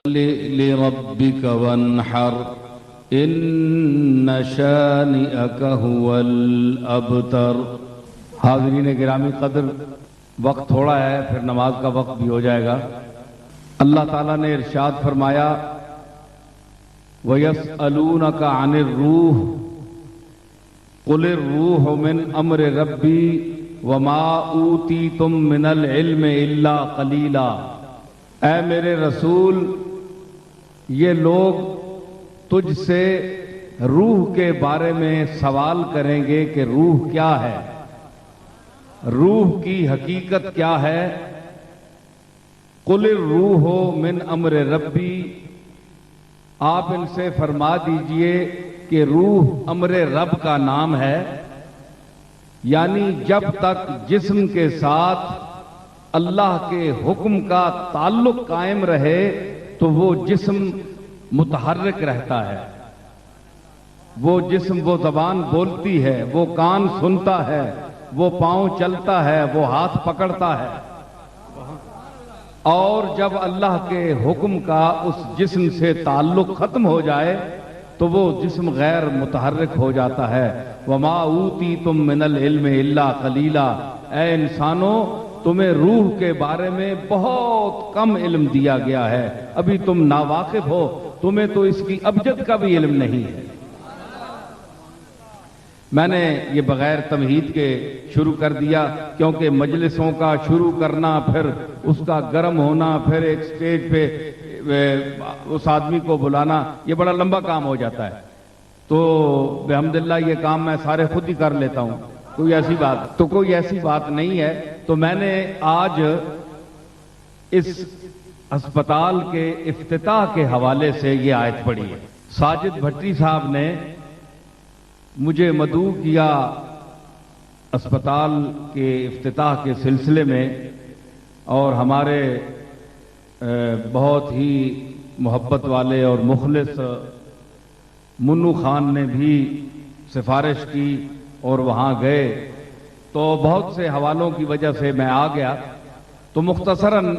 لربك وانحر ان شانئك هو الابتر۔ حاضرین گرامی قدر، وقت تھوڑا ہے، پھر نماز کا وقت بھی ہو جائے گا۔ اللہ تعالیٰ نے ارشاد فرمایا وَيَسْأَلُونَكَ عَنِ الرُّوحِ قُلِ الرُّوحُ مِنْ أَمْرِ رَبِّي وَمَا أُوتِيتُم مِّنَ الْعِلْمِ إِلَّا قَلِيلًا۔ اے میرے رسول، یہ لوگ تجھ سے روح کے بارے میں سوال کریں گے کہ روح کیا ہے، روح کی حقیقت کیا ہے۔ قُلِ الرُّوحُ مِنْ أَمْرِ رَبِّي، آپ ان سے فرما دیجئے کہ روح امر رب کا نام ہے، یعنی جب تک جسم کے ساتھ اللہ کے حکم کا تعلق قائم رہے تو وہ جسم متحرک رہتا ہے، وہ جسم، وہ زبان بولتی ہے، وہ کان سنتا ہے، وہ پاؤں چلتا ہے، وہ ہاتھ پکڑتا ہے، اور جب اللہ کے حکم کا اس جسم سے تعلق ختم ہو جائے تو وہ جسم غیر متحرک ہو جاتا ہے۔ وَمَا أُوتِيتُم مِّنَ الْعِلْمِ إِلَّا قَلِيلًا، اے انسانوں، تمہیں روح کے بارے میں بہت کم علم دیا گیا ہے، ابھی تم ناواقف ہو، تمہیں تو اس کی ابجد کا بھی علم نہیں ہے۔ میں نے یہ بغیر تمہید کے شروع کر دیا کیونکہ مجلسوں کا شروع کرنا، پھر اس کا گرم ہونا، پھر ایک سٹیج پہ اس آدمی کو بلانا، یہ بڑا لمبا کام ہو جاتا ہے۔ تو بحمداللہ یہ کام میں سارے خود ہی کر لیتا ہوں، کوئی ایسی بات نہیں ہے۔ تو میں نے آج اس ہسپتال کے افتتاح کے حوالے سے یہ آیت پڑھی ہے۔ ساجد بھٹی صاحب نے مجھے مدعو کیا اسپتال کے افتتاح کے سلسلے میں، اور ہمارے بہت ہی محبت والے اور مخلص منو خان نے بھی سفارش کی اور وہاں گئے، تو بہت سے حوالوں کی وجہ سے میں آ گیا۔ تو مختصراً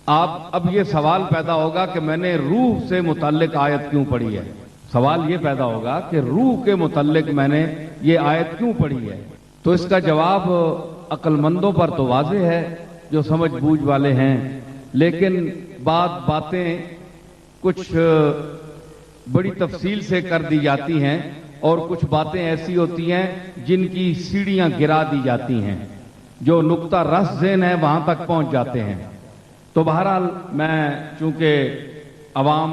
اب یہ سوال پیدا ہوگا کہ میں نے روح سے متعلق آیت کیوں پڑھی ہے، سوال یہ پیدا ہوگا کہ روح کے متعلق میں نے یہ آیت کیوں پڑھی ہے۔ تو اس کا جواب عقل مندوں پر تو واضح ہے جو سمجھ بوجھ والے ہیں، لیکن باتیں کچھ بڑی تفصیل سے کر دی جاتی ہیں، اور کچھ باتیں ایسی ہوتی ہیں جن کی سیڑھیاں گرا دی جاتی ہیں، جو نقطہ رس ذہن ہے وہاں تک پہنچ جاتے ہیں۔ تو بہرحال میں چونکہ عوام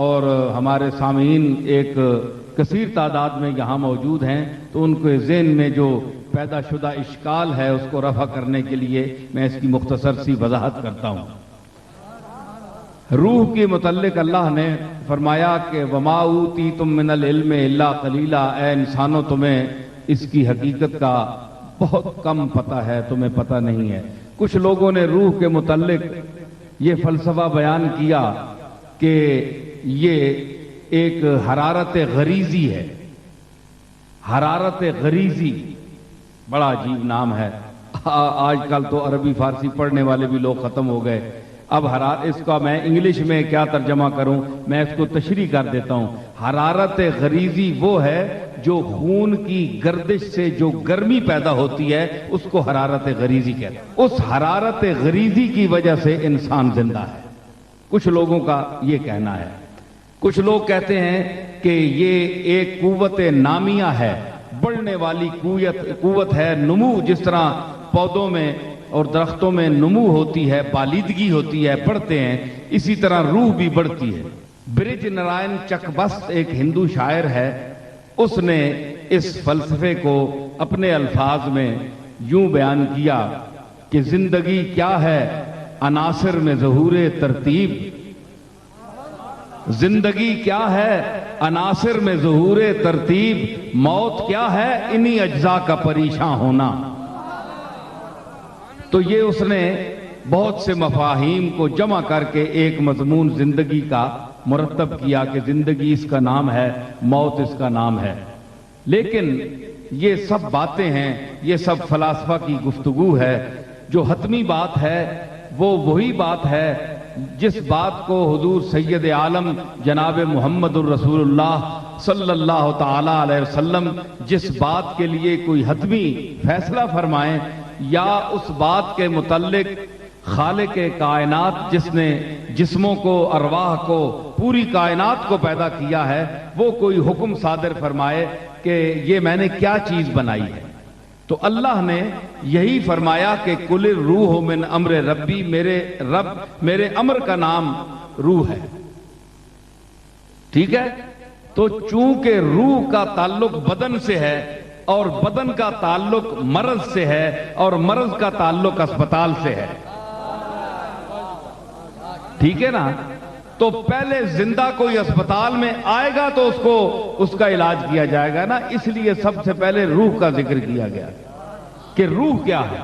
اور ہمارے سامعین ایک کثیر تعداد میں یہاں موجود ہیں، تو ان کے ذہن میں جو پیدا شدہ اشکال ہے اس کو رفع کرنے کے لیے میں اس کی مختصر سی وضاحت کرتا ہوں۔ روح کے متعلق اللہ نے فرمایا کہ وَمَا أُوتِيتُم مِّنَ الْعِلْمِ إِلَّا قَلِيلًا، اے انسانوں تمہیں اس کی حقیقت کا بہت کم پتہ ہے، تمہیں پتہ نہیں ہے۔ کچھ لوگوں نے روح کے متعلق یہ فلسفہ بیان کیا کہ یہ ایک حرارت غریزی ہے۔ حرارت غریزی بڑا عجیب نام ہے، آج کل تو عربی فارسی پڑھنے والے بھی لوگ ختم ہو گئے۔ اب اس کا میں انگلش میں کیا ترجمہ کروں، میں اس کو تشریح کر دیتا ہوں۔ حرارت غریزی وہ ہے جو خون کی گردش سے جو گرمی پیدا ہوتی ہے، اس کو حرارت غریزی کہتے ہیں۔ اس حرارت غریزی کی وجہ سے انسان زندہ ہے، کچھ لوگوں کا یہ کہنا ہے۔ کچھ لوگ کہتے ہیں کہ یہ ایک قوت نامیہ ہے، بڑھنے والی قوت ہے، نمو جس طرح پودوں میں اور درختوں میں نمو ہوتی ہے، بالیدگی ہوتی ہے، بڑھتے ہیں، اسی طرح روح بھی بڑھتی ہے۔ برج نارائن چکبست ایک ہندو شاعر ہے، اس نے اس فلسفے کو اپنے الفاظ میں یوں بیان کیا کہ زندگی کیا ہے عناصر میں ظہور ترتیب، زندگی کیا ہے عناصر میں ظہور ترتیب، موت کیا ہے انہی اجزاء کا پریشاں ہونا۔ تو یہ اس نے بہت سے مفاہیم کو جمع کر کے ایک مضمون زندگی کا مرتب کیا کہ زندگی اس کا نام ہے، موت اس کا نام ہے۔ لیکن یہ سب باتیں ہیں، یہ سب فلاسفہ کی گفتگو ہے۔ جو حتمی بات ہے وہ وہی بات ہے جس بات کو حضور سید عالم جناب محمد الرسول اللہ صلی اللہ تعالی علیہ وسلم جس بات کے لیے کوئی حتمی فیصلہ فرمائیں یا اس بات کے متعلق خالق کائنات جس نے جسموں کو، ارواح کو، پوری کائنات کو پیدا کیا ہے، وہ کوئی حکم صادر فرمائے کہ یہ میں نے کیا چیز بنائی ہے، تو اللہ نے یہی فرمایا کہ کل الروح من امر ربی، میرے امر کا نام روح ہے. ٹھیک ہے؟ تو چونکہ روح کا تعلق بدن سے ہے اور بدن کا تعلق مرض سے ہے اور مرض کا تعلق اسپتال سے ہے، ٹھیک ہے نا؟ تو پہلے زندہ کوئی اسپتال میں آئے گا تو اس کا علاج کیا جائے گا نا، اس لیے سب سے پہلے روح کا ذکر کیا گیا کہ روح کیا ہے.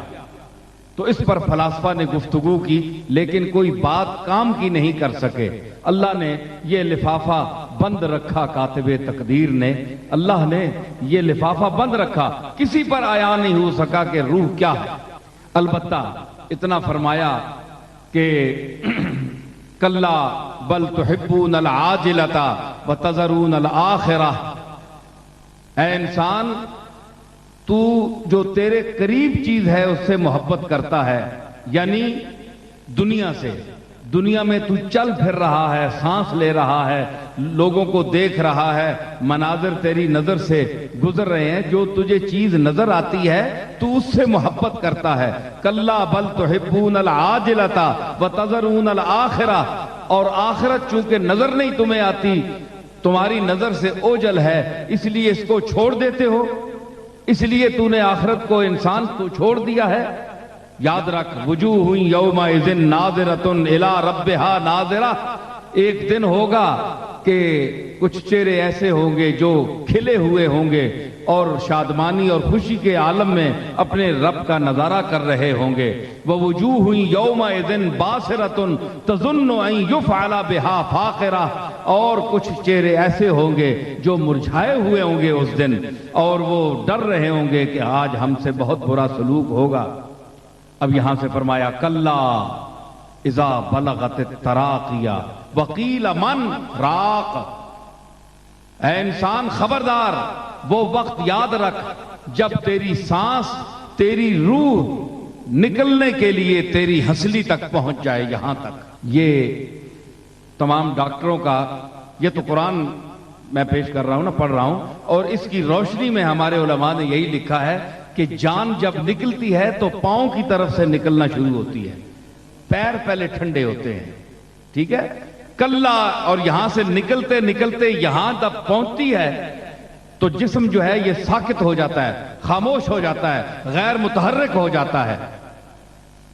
تو اس پر فلاسفہ نے گفتگو کی لیکن کوئی بات کام کی نہیں کر سکے. اللہ نے یہ لفافہ بند رکھا، کاتب تقدیر نے، اللہ نے یہ لفافہ بند رکھا، کسی پر آیا نہیں ہو سکا کہ روح کیا ہے. البتہ اتنا فرمایا کہ کلا بل تحبون العاجلۃ وتذرون الآخرہ، اے انسان تو جو تیرے قریب چیز ہے اس سے محبت کرتا ہے، یعنی دنیا سے، دنیا میں تو چل پھر رہا ہے، سانس لے رہا ہے، لوگوں کو دیکھ رہا ہے، مناظر تیری نظر سے گزر رہے ہیں، جو تجھے چیز نظر آتی ہے تو اس سے محبت کرتا ہے. کلا بل تحبون العاجلۃ وتذرون الآخرہ، اور آخرت چونکہ نظر نہیں تمہیں آتی، تمہاری نظر سے اوجل ہے، اس لیے اس کو چھوڑ دیتے ہو، اس لیے تو نے آخرت کو، انسان کو چھوڑ دیا ہے. یاد رکھ، وجوہ یومئذ ناظرۃ الی ربہا ناظرہ، ایک دن ہوگا کہ کچھ چہرے ایسے ہوں گے جو کھلے ہوئے ہوں گے اور شادمانی اور خوشی کے عالم میں اپنے رب کا نظارہ کر رہے ہوں گے. ووجوہ یومئذ باسرۃ تظن ان یفعل بہا فاقرہ، اور کچھ چہرے ایسے ہوں گے جو مرجھائے ہوئے ہوں گے اس دن، اور وہ ڈر رہے ہوں گے کہ آج ہم سے بہت برا سلوک ہوگا. اب یہاں سے فرمایا کلا اذا بلغت التراقیہ وقیل من راق، اے انسان خبردار، وہ وقت یاد رکھ جب تیری سانس، تیری روح نکلنے کے لیے تیری ہنسلی تک پہنچ جائے. یہاں تک یہ تمام ڈاکٹروں کا، یہ تو قرآن میں پیش کر رہا ہوں نا، پڑھ رہا ہوں، اور اس کی روشنی میں ہمارے علماء نے یہی لکھا ہے کہ جان جب نکلتی ہے تو پاؤں کی طرف سے نکلنا شروع ہوتی ہے، پیر پہلے ٹھنڈے ہوتے ہیں، ٹھیک ہے؟ کلا، اور یہاں سے نکلتے نکلتے یہاں تک پہنچتی ہے تو جسم جو ہے یہ ساکت ہو جاتا ہے، خاموش ہو جاتا ہے، غیر متحرک ہو جاتا ہے.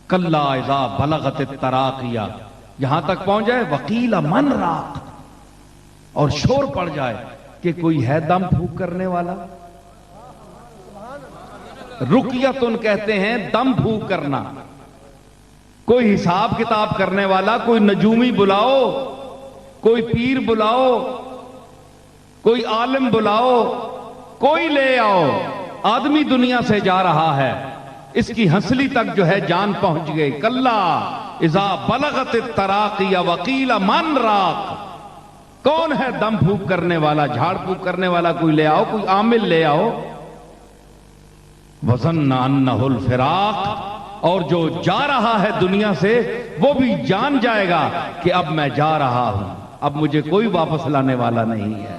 کلا اذا بلغت التراقیہ، یہاں تک پہنچ جائے وقیل من راق، اور شور پڑ جائے کہ کوئی ہے دم پھونک کرنے والا. رقیتن کہتے ہیں دم پھونک کرنا، کوئی حساب کتاب کرنے والا، کوئی نجومی بلاؤ، کوئی پیر بلاؤ، کوئی عالم بلاؤ، کوئی لے آؤ. آدمی دنیا سے جا رہا ہے، اس کی ہنسلی تک جو ہے جان پہنچ گئی. کلا اذا بلغت التراقی وقیل من راق، کون ہے دم پھونک کرنے والا، جھاڑ پھونک کرنے والا؟ کوئی لے آؤ، کوئی عامل لے آؤ. وظن انہ الفراق، اور جو جا رہا ہے دنیا سے وہ بھی جان جائے گا کہ اب میں جا رہا ہوں، اب مجھے کوئی واپس لانے والا نہیں ہے.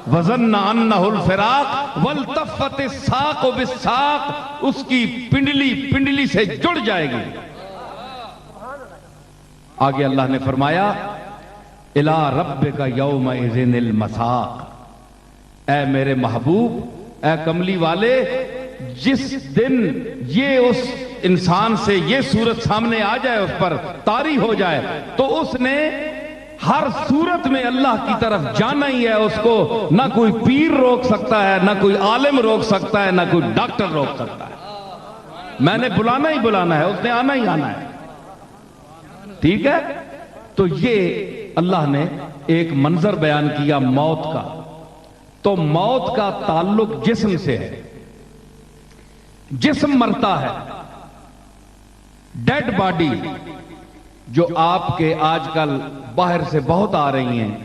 وظن انہ الفراق والتفت الساق بالساق، اس کی پنڈلی پنڈلی سے جڑ جائے گی. آگے اللہ نے فرمایا الی ربک یومئذ المساق، اے میرے محبوب، اے کملی والے، جس دن یہ اس انسان سے یہ صورت سامنے آ جائے، اس پر طاری ہو جائے، تو اس نے ہر صورت میں اللہ کی طرف جانا ہی ہے. اس کو نہ کوئی پیر روک سکتا ہے، نہ کوئی عالم روک سکتا ہے، نہ کوئی ڈاکٹر روک سکتا ہے. میں نے بلانا ہی بلانا ہے، اس نے آنا ہی آنا ہے. ٹھیک ہے؟ تو یہ اللہ نے ایک منظر بیان کیا موت کا. تو موت کا تعلق جسم سے ہے، جسم مرتا ہے، ڈیڈ باڈی جو آپ کے آج کل باہر سے بہت آ رہی ہیں،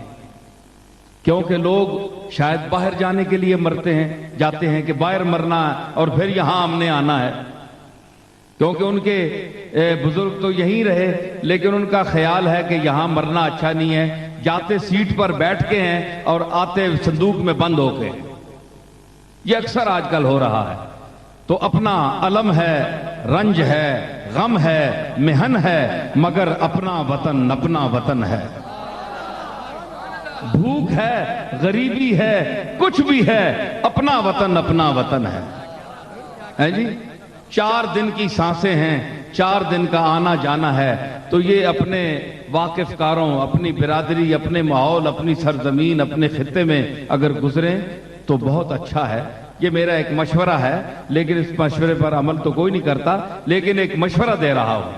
کیونکہ لوگ شاید باہر جانے کے لیے جاتے ہیں کہ باہر مرنا ہے اور پھر یہاں ہم نے آنا ہے، کیونکہ ان کے بزرگ تو یہیں رہے، لیکن ان کا خیال ہے کہ یہاں مرنا اچھا نہیں ہے، جاتے سیٹ پر بیٹھ کے ہیں اور آتے صندوق میں بند ہو کے۔ یہ اکثر آج کل ہو رہا ہے۔ تو اپنا علم ہے، رنج ہے، غم ہے، محن ہے، مگر اپنا وطن ہے۔ بھوک ہے، غریبی ہے، کچھ بھی ہے، اپنا وطن ہے جی۔ 4 دن کی سانسیں ہیں، 4 دن کا آنا جانا ہے، تو یہ اپنے واقف کاروں، اپنی برادری، اپنے ماحول، اپنی سرزمین، اپنے خطے میں اگر گزریں تو بہت اچھا ہے۔ یہ میرا ایک مشورہ ہے، لیکن اس مشورے پر عمل تو کوئی نہیں کرتا، لیکن ایک مشورہ دے رہا ہوں۔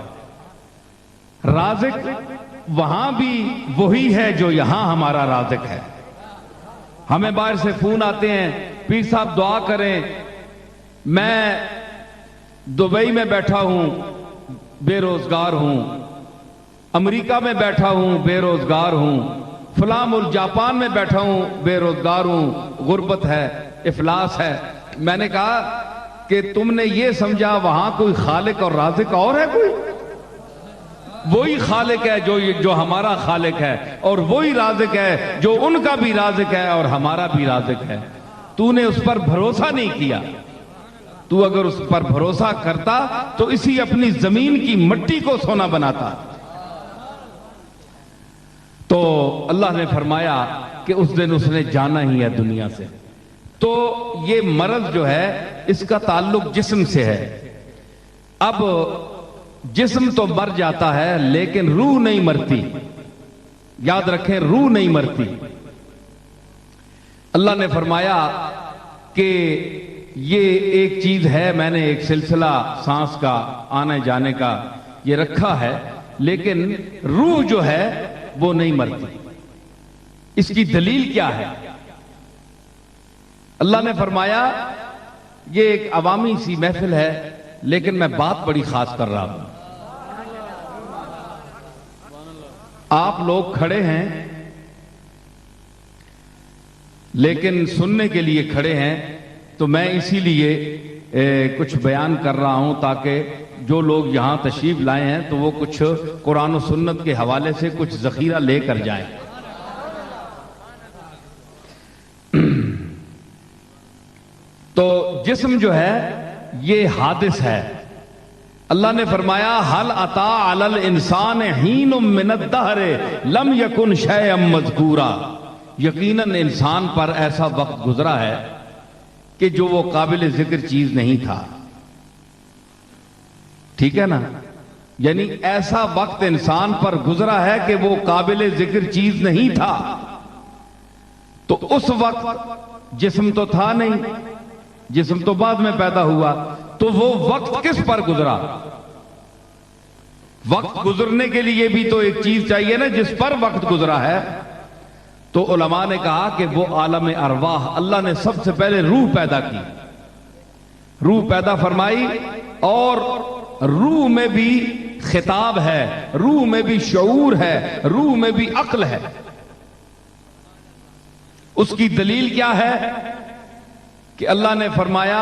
رازق وہاں بھی وہی ہے جو یہاں ہمارا رازق ہے۔ ہمیں باہر سے فون آتے ہیں، پیر صاحب دعا کریں، میں دبئی میں بیٹھا ہوں، بے روزگار ہوں، امریکہ میں بیٹھا ہوں، بے روزگار ہوں، فلاں ملک جاپان میں بیٹھا ہوں، بے روزگار ہوں، غربت ہے، افلاس ہے۔ میں نے کہا کہ تم نے یہ سمجھا وہاں کوئی خالق اور رازق اور ہے؟ کوئی وہی خالق ہے جو ہمارا خالق ہے، اور وہی رازق ہے جو ان کا بھی رازق ہے اور ہمارا بھی رازق ہے۔ تو نے اس پر بھروسہ نہیں کیا۔ تو اگر اس پر بھروسہ کرتا تو اسی اپنی زمین کی مٹی کو سونا بناتا۔ تو اللہ نے فرمایا کہ اس دن اس نے جانا ہی ہے دنیا سے۔ تو یہ مرض جو ہے اس کا تعلق جسم سے ہے۔ اب جسم تو مر جاتا ہے لیکن روح نہیں مرتی، یاد رکھیں، روح نہیں مرتی۔ اللہ نے فرمایا کہ یہ ایک چیز ہے، میں نے ایک سلسلہ سانس کا آنے جانے کا یہ رکھا ہے، لیکن روح جو ہے وہ نہیں مرتی۔ اس کی دلیل کیا ہے؟ اللہ نے فرمایا، یہ ایک عوامی سی محفل ہے لیکن میں بات بڑی خاص کر رہا ہوں۔ آپ لوگ کھڑے ہیں لیکن سننے کے لیے کھڑے ہیں، تو میں اسی لیے کچھ بیان کر رہا ہوں تاکہ جو لوگ یہاں تشریف لائے ہیں تو وہ کچھ قرآن و سنت کے حوالے سے کچھ ذخیرہ لے کر جائیں۔ تو جسم جو ہے یہ حادث ہے۔ اللہ نے فرمایا حل اتا علی الانسان حین من الدہر لم یکن شیئا مذکورا، یقیناً انسان پر ایسا وقت گزرا ہے کہ جو وہ قابل ذکر چیز نہیں تھا۔ ٹھیک ہے نا؟ یعنی ایسا وقت انسان پر گزرا ہے کہ وہ قابل ذکر چیز نہیں تھا۔ تو اس وقت جسم تو تھا نہیں، جسم تو بعد میں پیدا ہوا، تو وہ وقت کس پر گزرا؟ وقت گزرنے کے لیے بھی تو ایک چیز چاہیے نا جس پر وقت گزرا ہے۔ تو علماء نے کہا کہ وہ عالم ارواح، اللہ نے سب سے پہلے روح پیدا کی، روح پیدا فرمائی، اور روح میں بھی خطاب ہے، روح میں بھی شعور ہے، روح میں بھی عقل ہے۔ اس کی دلیل کیا ہے کہ اللہ نے فرمایا،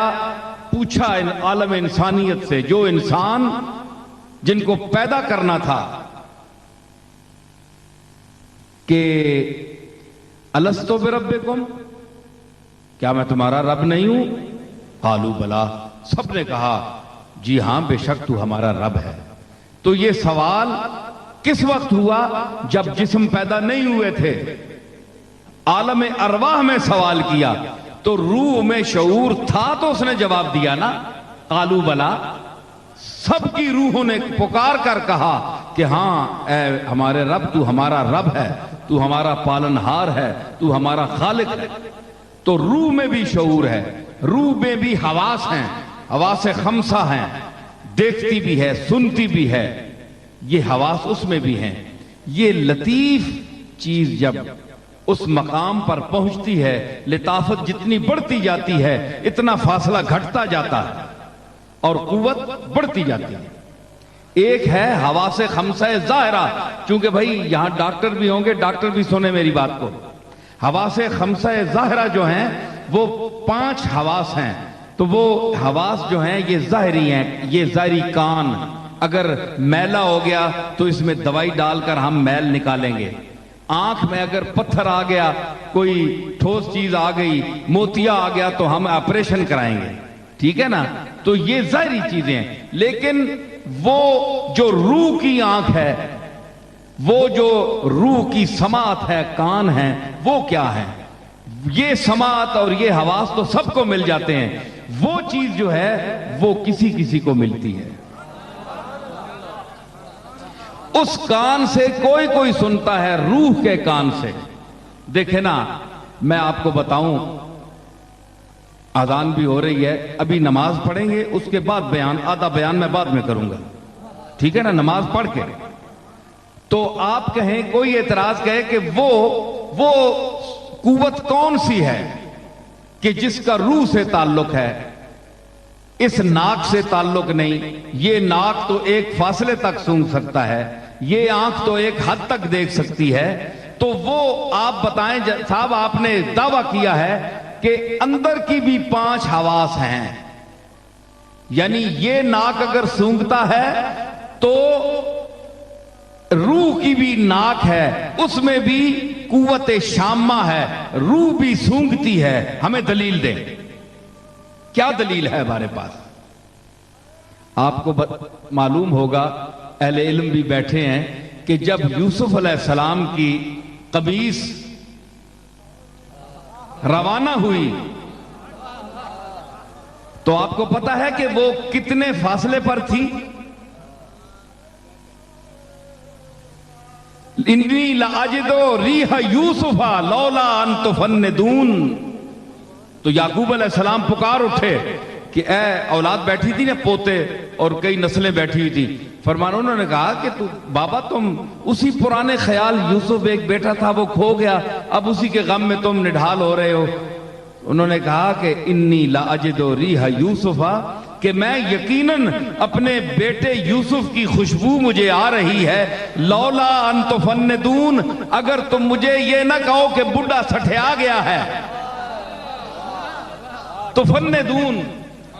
پوچھا ان عالم انسانیت سے، جو انسان جن کو پیدا کرنا تھا، کہ الستو بربکم، کیا میں تمہارا رب نہیں ہوں؟ قالوا بلا، سب نے کہا جی ہاں بے شک تو ہمارا رب ہے۔ تو یہ سوال کس وقت ہوا؟ جب جسم پیدا نہیں ہوئے تھے، عالم ارواح میں سوال کیا، تو روح میں شعور تھا تو اس نے جواب دیا نا، قالوا بلا۔ سب کی روحوں نے پکار کر کہا کہ ہاں اے ہمارے رب، تو ہمارا رب ہے، تو ہمارا پالنہار ہے، تو ہمارا خالق ہے۔ تو روح میں بھی شعور ہے، روح میں بھی حواس ہیں، حواس خمسہ ہیں، دیکھتی بھی ہے، سنتی بھی ہے، یہ حواس اس میں بھی ہیں۔ یہ لطیف چیز جب اس مقام پر پہنچتی ہے، لطافت جتنی بڑھتی جاتی ہے اتنا فاصلہ گھٹتا جاتا ہے اور قوت بڑھتی جاتی ہے۔ ایک ہے حواس خمسہ ظاہرہ، چونکہ بھائی یہاں ڈاکٹر بھی ہوں گے، ڈاکٹر بھی سنیں میری بات کو. حواس خمسہ ظاہرہ جو ہیں وہ 5 حواس ہیں. تو وہ حواس جو ہیں یہ ظاہری ہیں. یہ ظاہری کان اگر میلا ہو گیا تو اس میں دوائی ڈال کر ہم میل نکالیں گے. آنکھ میں اگر پتھر آ گیا، کوئی ٹھوس چیز آ گئی، موتیا آ گیا تو ہم آپریشن کرائیں گے. ٹھیک ہے نا؟ تو یہ ظاہری چیزیں ہیں. لیکن وہ جو روح کی آنکھ ہے، وہ جو روح کی سماعت ہے، کان ہے، وہ کیا ہے؟ یہ سماعت اور یہ حواس تو سب کو مل جاتے ہیں. وہ چیز جو ہے وہ کسی کسی کو ملتی ہے. اس کان سے کوئی کوئی سنتا ہے، روح کے کان سے. دیکھیں نا، میں آپ کو بتاؤں، اذان بھی ہو رہی ہے، ابھی نماز پڑھیں گے، اس کے بعد بیان، آدھا بیان میں بعد میں کروں گا. ٹھیک ہے نا؟ نماز پڑھ کے تو آپ کہیں، کوئی اعتراض کہے کہ وہ قوت کون سی ہے کہ جس کا روح سے تعلق ہے، اس ناک سے تعلق نہیں. یہ ناک تو ایک فاصلے تک سونگھ سکتا ہے، یہ آنکھ تو ایک حد تک دیکھ سکتی ہے. تو وہ آپ بتائیں صاحب، آپ نے دعویٰ کیا ہے کہ اندر کی بھی 5 حواس ہیں. یعنی یہ ناک اگر سونگتا ہے تو روح کی بھی ناک ہے، اس میں بھی قوت شامہ ہے، روح بھی سونگتی ہے. ہمیں دلیل دیں، کیا دلیل ہے ہمارے پاس؟ آپ کو معلوم ہوگا، اہل علم بھی بیٹھے ہیں، کہ جب یوسف علیہ السلام کی قمیص روانہ ہوئی تو آپ کو پتا ہے کہ وہ کتنے فاصلے پر تھی؟ انی لاجد ریح یوسف لولا ان تفندون. تو یعقوب علیہ السلام پکار اٹھے کہ اے اولاد بیٹھی تھی نا، پوتے اور کئی نسلیں بیٹھی ہوئی تھی. فرمانا انہوں نے کہا کہ بابا تم اسی پرانے خیال، یوسف ایک بیٹا تھا وہ کھو گیا، اب اسی کے غم میں تم نڈھال ہو رہے ہو. انہوں نے کہا کہ انی لاجد ریح یوسف، کہ میں یقیناً اپنے بیٹے یوسف کی خوشبو مجھے آ رہی ہے. لولا ان تفندون، اگر تم مجھے یہ نہ کہو کہ بڈھا سٹھیا گیا ہے. تفندون،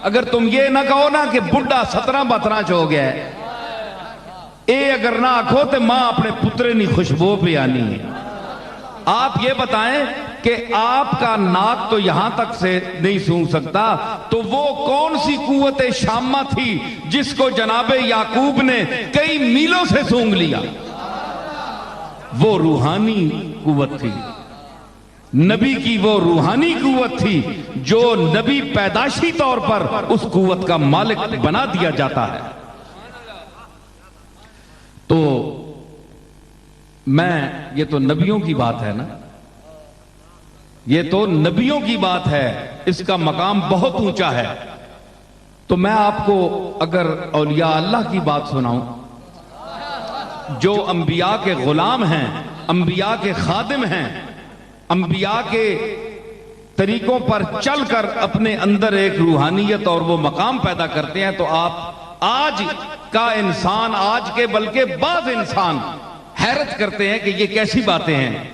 اگر تم یہ نہ کہو نا کہ بڈھا 17-12 ہو گیا ہے، اے اگر نہ آکھو تو ماں اپنے پترے نی خوشبو پہ آنی ہے. آپ یہ بتائیں کہ آپ کا ناک تو یہاں تک سے نہیں سونگ سکتا، تو وہ کون سی قوت شامہ تھی جس کو جناب یعقوب نے کئی میلوں سے سونگ لیا؟ وہ روحانی قوت تھی، نبی کی وہ روحانی قوت تھی جو نبی پیدائشی طور پر اس قوت کا مالک بنا دیا جاتا ہے. تو یہ تو نبیوں کی بات ہے نا، یہ تو نبیوں کی بات ہے، اس کا مقام بہت اونچا ہے. تو میں آپ کو اگر اولیاء اللہ کی بات سناؤں، جو انبیاء کے غلام ہیں، انبیاء کے خادم ہیں، انبیاء کے طریقوں پر چل کر اپنے اندر ایک روحانیت اور وہ مقام پیدا کرتے ہیں، تو آپ آج کا انسان، آج کے بلکہ بعض انسان حیرت کرتے ہیں کہ یہ کیسی باتیں ہیں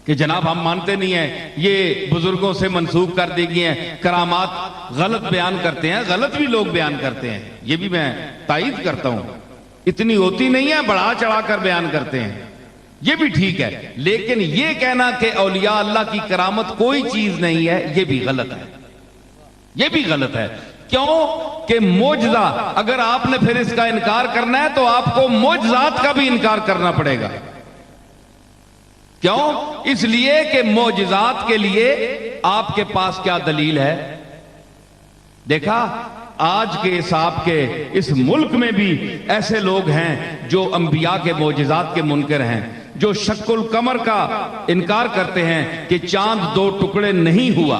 کہ جناب ہم مانتے نہیں ہیں، یہ بزرگوں سے منسوب کر دی گئی ہیں، کرامات غلط بیان کرتے ہیں. غلط بھی لوگ بیان کرتے ہیں، یہ بھی میں تائید کرتا ہوں. اتنی ہوتی نہیں ہے، بڑھا چڑھا کر بیان کرتے ہیں، یہ بھی ٹھیک ہے. لیکن یہ کہنا کہ اولیاء اللہ کی کرامت کوئی چیز نہیں ہے، یہ بھی غلط ہے، یہ بھی غلط ہے. کیوں کہ معجزہ، اگر آپ نے پھر اس کا انکار کرنا ہے تو آپ کو معجزات کا بھی انکار کرنا پڑے گا. کیوں؟ اس لیے کہ معجزات کے لیے آپ کے پاس کیا دلیل ہے؟ دیکھا، آج کے حساب کے اس ملک میں بھی ایسے لوگ ہیں جو انبیاء کے معجزات کے منکر ہیں، جو شق القمر کا انکار کرتے ہیں کہ چاند 2 ٹکڑے نہیں ہوا،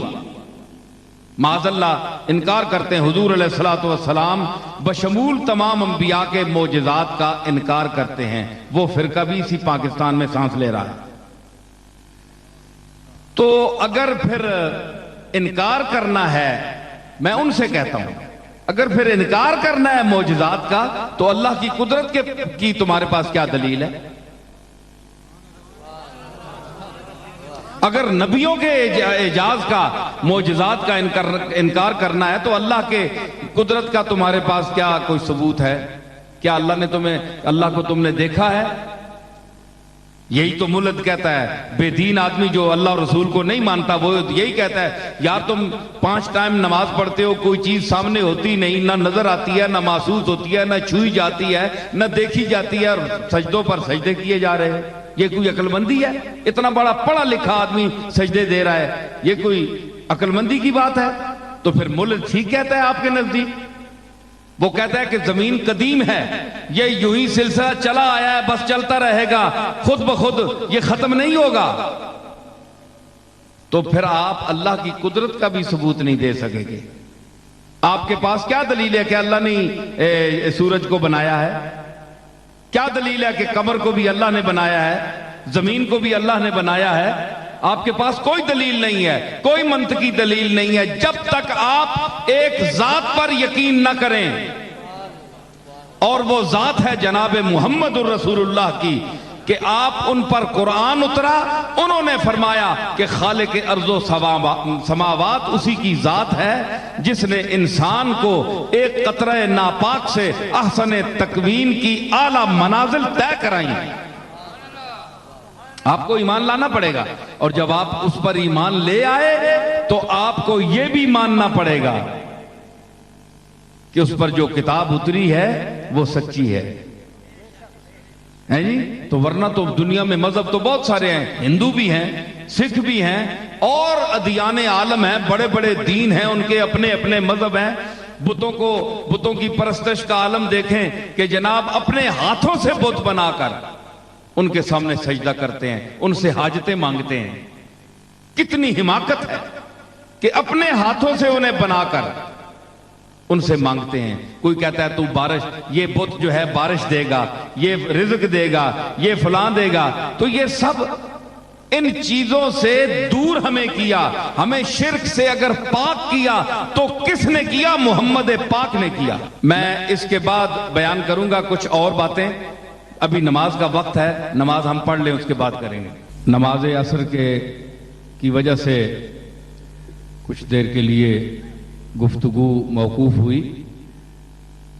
معاذ اللہ انکار کرتے ہیں. حضور علیہ الصلوۃ والسلام بشمول تمام انبیاء کے معجزات کا انکار کرتے ہیں. وہ فرقہ بھی اسی پاکستان میں سانس لے رہا ہے. تو اگر پھر انکار کرنا ہے، میں ان سے کہتا ہوں اگر پھر انکار کرنا ہے معجزات کا تو اللہ کی قدرت کی تمہارے پاس کیا دلیل ہے؟ اگر نبیوں کے اعجاز کا معجزات کا انکار کرنا ہے تو اللہ کے قدرت کا تمہارے پاس کیا کوئی ثبوت ہے؟ کیا اللہ کو تم نے دیکھا ہے؟ یہی تو ملحد کہتا ہے، بے دین آدمی جو اللہ اور رسول کو نہیں مانتا وہ یہی کہتا ہے یار تم 5 ٹائم نماز پڑھتے ہو، کوئی چیز سامنے ہوتی نہیں، نہ نظر آتی ہے، نہ محسوس ہوتی ہے، نہ چھوئی جاتی ہے، نہ دیکھی جاتی ہے، اور سجدوں پر سجدے کیے جا رہے ہیں۔ یہ کوئی عقل مندی ہے؟ اتنا بڑا پڑھا لکھا آدمی سجدے دے رہا ہے، یہ کوئی عقل مندی کی بات ہے؟ تو پھر ملحد ٹھیک کہتا ہے آپ کے نزدیک؟ وہ کہتا ہے کہ زمین قدیم ہے، یہ یوں ہی سلسلہ چلا آیا ہے، بس چلتا رہے گا، خود بخود یہ ختم نہیں ہوگا۔ تو پھر آپ اللہ کی قدرت کا بھی ثبوت نہیں دے سکیں گے۔ آپ کے پاس کیا دلیل ہے کہ اللہ نے سورج کو بنایا ہے؟ کیا دلیل ہے کہ قمر کو بھی اللہ نے بنایا ہے، زمین کو بھی اللہ نے بنایا ہے؟ آپ کے پاس کوئی دلیل نہیں ہے، کوئی منطقی دلیل نہیں ہے، جب تک آپ ایک ذات پر یقین نہ کریں، اور وہ ذات ہے جناب محمد الرسول اللہ کی، کہ آپ ان پر قرآن اترا، انہوں نے فرمایا کہ خالق ارض و سماوات اسی کی ذات ہے جس نے انسان کو ایک قطرہ ناپاک سے احسن تکوین کی اعلیٰ منازل طے کرائیں۔ آپ کو ایمان لانا پڑے گا، اور جب آپ اس پر ایمان لے آئے تو آپ کو یہ بھی ماننا پڑے گا کہ اس پر جو کتاب اتری ہے وہ سچی ہے جی؟ تو ورنہ تو دنیا میں مذہب تو بہت سارے ہیں، ہندو بھی ہیں، سکھ بھی ہیں، اور ادیان عالم ہیں، بڑے بڑے دین ہیں، ان کے اپنے اپنے مذہب ہیں۔ بتوں کی پرستش کا عالم دیکھیں کہ جناب اپنے ہاتھوں سے بت بنا کر ان کے سامنے سجدہ کرتے ہیں، ان سے حاجتیں مانگتے ہیں۔ کتنی حماقت ہے کہ اپنے ہاتھوں سے انہیں بنا کر ان سے مانگتے ہیں۔ کوئی کہتا ہے تو بارش، یہ بت جو ہے بارش دے گا، یہ رزق دے گا، یہ فلاں دے گا۔ تو یہ سب ان چیزوں سے دور ہمیں کیا، ہمیں شرک سے اگر پاک کیا تو کس نے کیا؟ محمد پاک نے کیا۔ میں اس کے بعد بیان کروں گا کچھ اور باتیں، ابھی نماز کا وقت ہے، نماز ہم پڑھ لیں اس کے بعد کریں گے۔ نماز عصر کی وجہ سے کچھ دیر کے لیے گفتگو موقوف ہوئی۔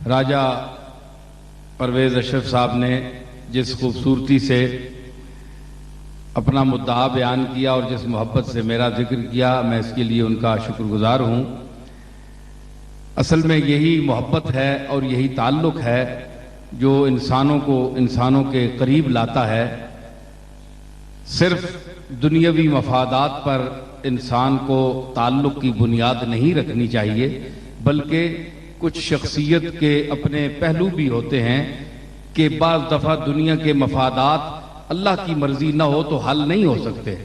راجہ پرویز اشرف صاحب نے جس خوبصورتی سے اپنا مدعا بیان کیا اور جس محبت سے میرا ذکر کیا، میں اس کے لیے ان کا شکر گزار ہوں۔ اصل میں یہی محبت ہے اور یہی تعلق ہے جو انسانوں کو انسانوں کے قریب لاتا ہے۔ صرف دنیاوی مفادات پر انسان کو تعلق کی بنیاد نہیں رکھنی چاہیے، بلکہ کچھ شخصیت کے اپنے پہلو بھی ہوتے ہیں کہ بعض دفعہ دنیا کے مفادات اللہ کی مرضی نہ ہو تو حل نہیں ہو سکتے۔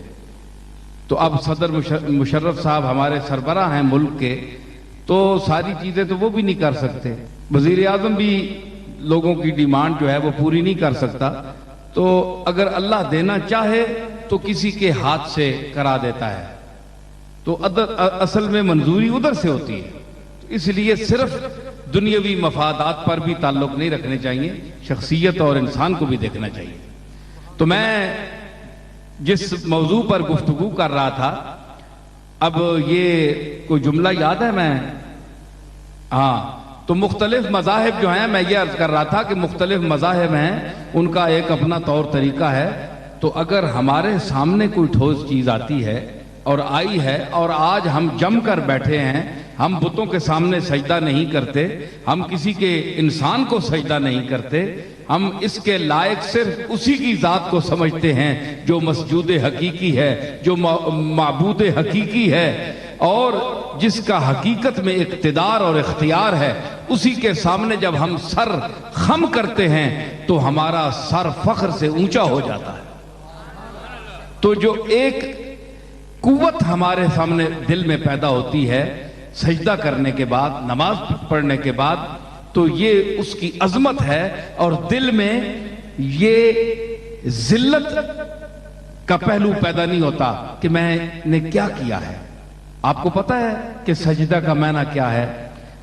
تو اب صدر مشرف صاحب ہمارے سربراہ ہیں ملک کے، تو ساری چیزیں تو وہ بھی نہیں کر سکتے۔ وزیر اعظم بھی لوگوں کی ڈیمانڈ جو ہے وہ پوری نہیں کر سکتا، تو اگر اللہ دینا چاہے تو کسی کے ہاتھ سے کرا دیتا ہے، تو اصل میں منظوری ادھر سے ہوتی ہے۔ اس لیے صرف دنیاوی مفادات پر بھی تعلق نہیں رکھنے چاہیے، شخصیت اور انسان کو بھی دیکھنا چاہیے۔ تو میں جس موضوع پر گفتگو کر رہا تھا، اب یہ کوئی جملہ یاد ہے؟ تو مختلف مذاہب جو ہیں، میں یہ عرض کر رہا تھا کہ مختلف مذاہب ہیں، ان کا ایک اپنا طور طریقہ ہے۔ تو اگر ہمارے سامنے کوئی ٹھوس چیز آتی ہے اور آئی ہے، اور آج ہم جم کر بیٹھے ہیں، ہم بتوں کے سامنے سجدہ نہیں کرتے، ہم کسی کے انسان کو سجدہ نہیں کرتے، ہم اس کے لائق صرف اسی کی ذات کو سمجھتے ہیں جو مسجود حقیقی ہے، جو معبود حقیقی ہے، اور جس کا حقیقت میں اقتدار اور اختیار ہے، اسی کے سامنے جب ہم سر خم کرتے ہیں تو ہمارا سر فخر سے اونچا ہو جاتا ہے۔ تو جو ایک قوت ہمارے سامنے دل میں پیدا ہوتی ہے سجدہ کرنے کے بعد، نماز پڑھنے کے بعد، تو یہ اس کی عظمت ہے، اور دل میں یہ ذلت کا پہلو پیدا نہیں ہوتا کہ میں نے کیا کیا ہے۔ آپ کو پتا ہے کہ سجدہ کا معنی کیا ہے؟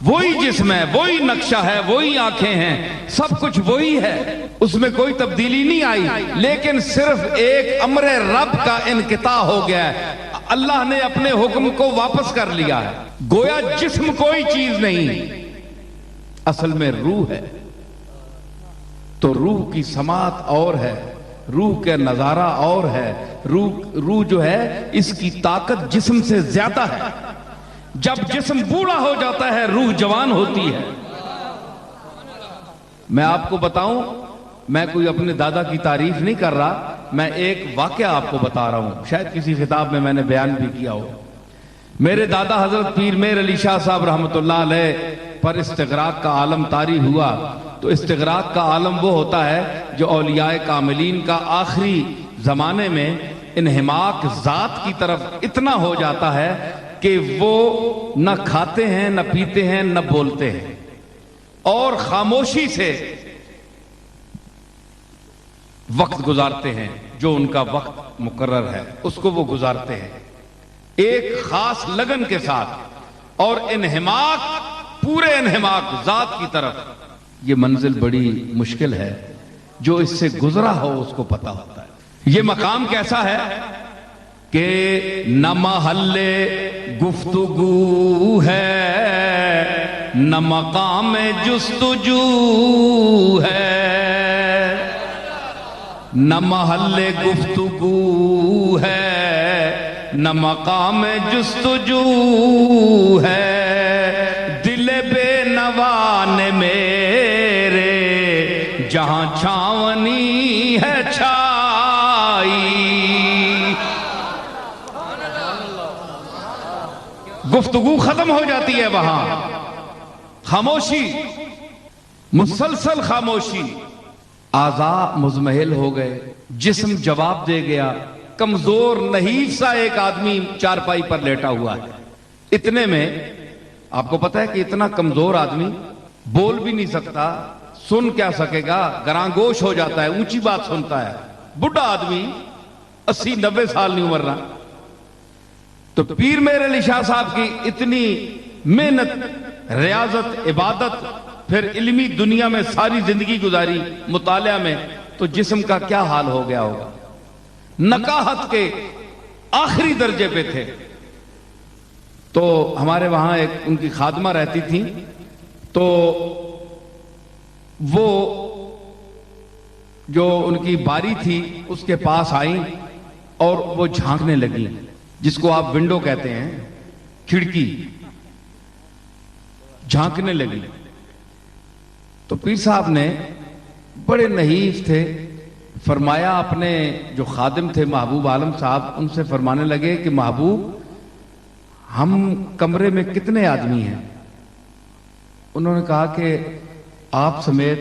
وہی جسم ہے، وہی نقشہ ہے، وہی آنکھیں ہیں، سب کچھ وہی ہے، اس میں کوئی تبدیلی نہیں آئی، لیکن صرف ایک امر رب کا انقطاع ہو گیا ہے، اللہ نے اپنے حکم کو واپس کر لیا ہے۔ گویا جسم کوئی چیز نہیں، اصل میں روح ہے، تو روح کی سماعت اور ہے، روح کا نظارہ اور ہے، روح جو ہے اس کی طاقت جسم سے زیادہ ہے۔ جب جسم بوڑھا ہو جاتا ہے روح جوان ہوتی ہے۔ میں آپ کو بتاؤں، میں کوئی اپنے دادا کی تعریف نہیں کر رہا، میں ایک واقعہ آپ کو بتا رہا ہوں، شاید کسی خطاب میں نے بیان بھی کیا ہو۔ میرے دادا حضرت پیر میر علی شاہ صاحب رحمۃ اللہ علیہ پر استغراق کا عالم طاری ہوا، تو استغراق کا عالم وہ ہوتا ہے جو اولیاء کاملین کا آخری زمانے میں انہماک ذات کی طرف اتنا ہو جاتا ہے کہ وہ نہ کھاتے ہیں، نہ پیتے ہیں، نہ بولتے ہیں، اور خاموشی سے وقت گزارتے ہیں، جو ان کا وقت مقرر ہے اس کو وہ گزارتے ہیں ایک خاص لگن کے ساتھ، اور انہماک، پورے انہماک ذات کی طرف۔ یہ منزل بڑی مشکل ہے، جو اس سے گزرا ہو اس کو پتا ہوتا ہے۔ یہ مقام کیسا ہے کہ نہ محل گفتگو ہے، نہ مقام جستجو ہے، نہ محل گفتگو ہے، نہ مقام جستجو ہے، دل بے نوا نے میرے جہاں چھاونی ہے چھائی۔ گفتگو ختم ہو جاتی ہے وہاں، خاموشی، مسلسل خاموشی، اعضاء مزمحل ہو گئے، جسم جواب دے گیا، کمزور نحیف سا ایک آدمی چارپائی پر لیٹا ہوا ہے۔ اتنے میں آپ کو پتا ہے کہ اتنا کمزور آدمی بول بھی نہیں سکتا، سن کیا سکے گا، گرانگوش ہو جاتا ہے، اونچی بات سنتا ہے، بڑھا آدمی 80-90 سال نہیں عمر رہا۔ تو پیر میر علی شاہ صاحب کی اتنی محنت، ریاضت، عبادت، پھر علمی دنیا میں ساری زندگی گزاری مطالعہ میں، تو جسم کا کیا حال ہو گیا ہوگا، نکاحت کے آخری درجے پہ تھے۔ تو ہمارے وہاں ایک ان کی خادمہ رہتی تھی، تو وہ جو ان کی باری تھی اس کے پاس آئیں اور وہ جھانکنے لگی، جس کو آپ ونڈو کہتے ہیں، کھڑکی، جھانکنے لگی۔ تو پیر صاحب نے، بڑے نحیف تھے، فرمایا، اپنے جو خادم تھے محبوب عالم صاحب، ان سے فرمانے لگے کہ محبوب، ہم کمرے میں کتنے آدمی ہیں؟ انہوں نے کہا کہ آپ سمیت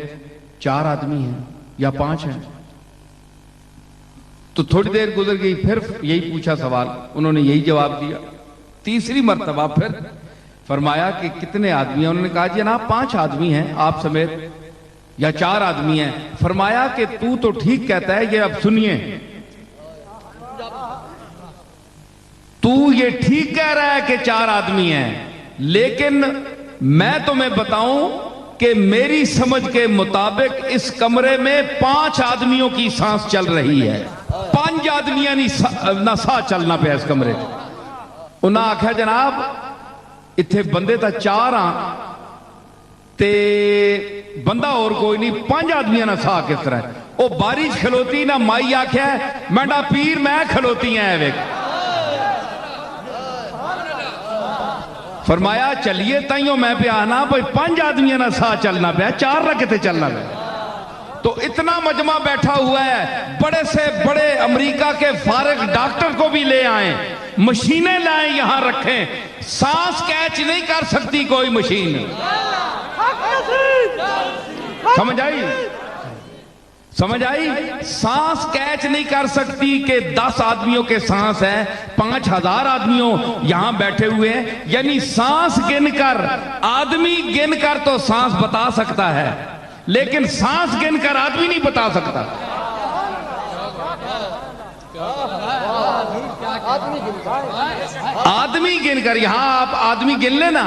4 آدمی ہیں یا 5 ہیں۔ تو تھوڑی دیر گزر گئی، پھر یہی پوچھا سوال، انہوں نے یہی جواب دیا۔ تیسری مرتبہ پھر فرمایا کہ کتنے آدمی ہیں؟ انہوں نے کہا جناب 5 آدمی ہیں آپ سمیت، یا 4 آدمی ہیں۔ فرمایا کہ تو ٹھیک کہتا ہے، یہ اب سنیے، تو یہ ٹھیک کہہ رہا ہے کہ 4 آدمی ہیں، لیکن میں تمہیں بتاؤں کہ میری سمجھ کے مطابق اس کمرے میں 5 آدمیوں کی سانس چل رہی ہے، 5 آدمیاں نہ سا چلنا پیا اس کمرے۔ انہاں آکھا جناب اتھے بندے تا 4 ہاں تے بندہ اور کوئی نہیں، 5 آدمیاں نہ سا کس طرح ہے؟ او بارش کھلوتی نہ مائی آکھا ہے، مینڈا پیر میں کھلوتی ہیں ایک۔ فرمایا چلیے تائیوں میں پہ آنا، بھئی 5 آدمیاں نہ سا چلنا پہ، 4 رکھتے چلنا پہ۔ تو اتنا مجمع بیٹھا ہوا ہے، بڑے سے بڑے امریکہ کے فارغ ڈاکٹر کو بھی لے آئیں، مشینیں لائیں یہاں رکھیں، سانس کیچ نہیں کر سکتی کوئی مشین۔ سمجھ آئی؟ سمجھ آئی؟ سانس کیچ نہیں کر سکتی کہ 10 آدمیوں کے سانس ہیں، 5000 آدمیوں یہاں بیٹھے ہوئے ہیں، یعنی سانس گن کر، آدمی گن کر تو سانس بتا سکتا ہے، لیکن سانس گن کر آدمی نہیں بتا سکتا۔ آدمی گن کر، یہاں آپ آدمی گن لینا،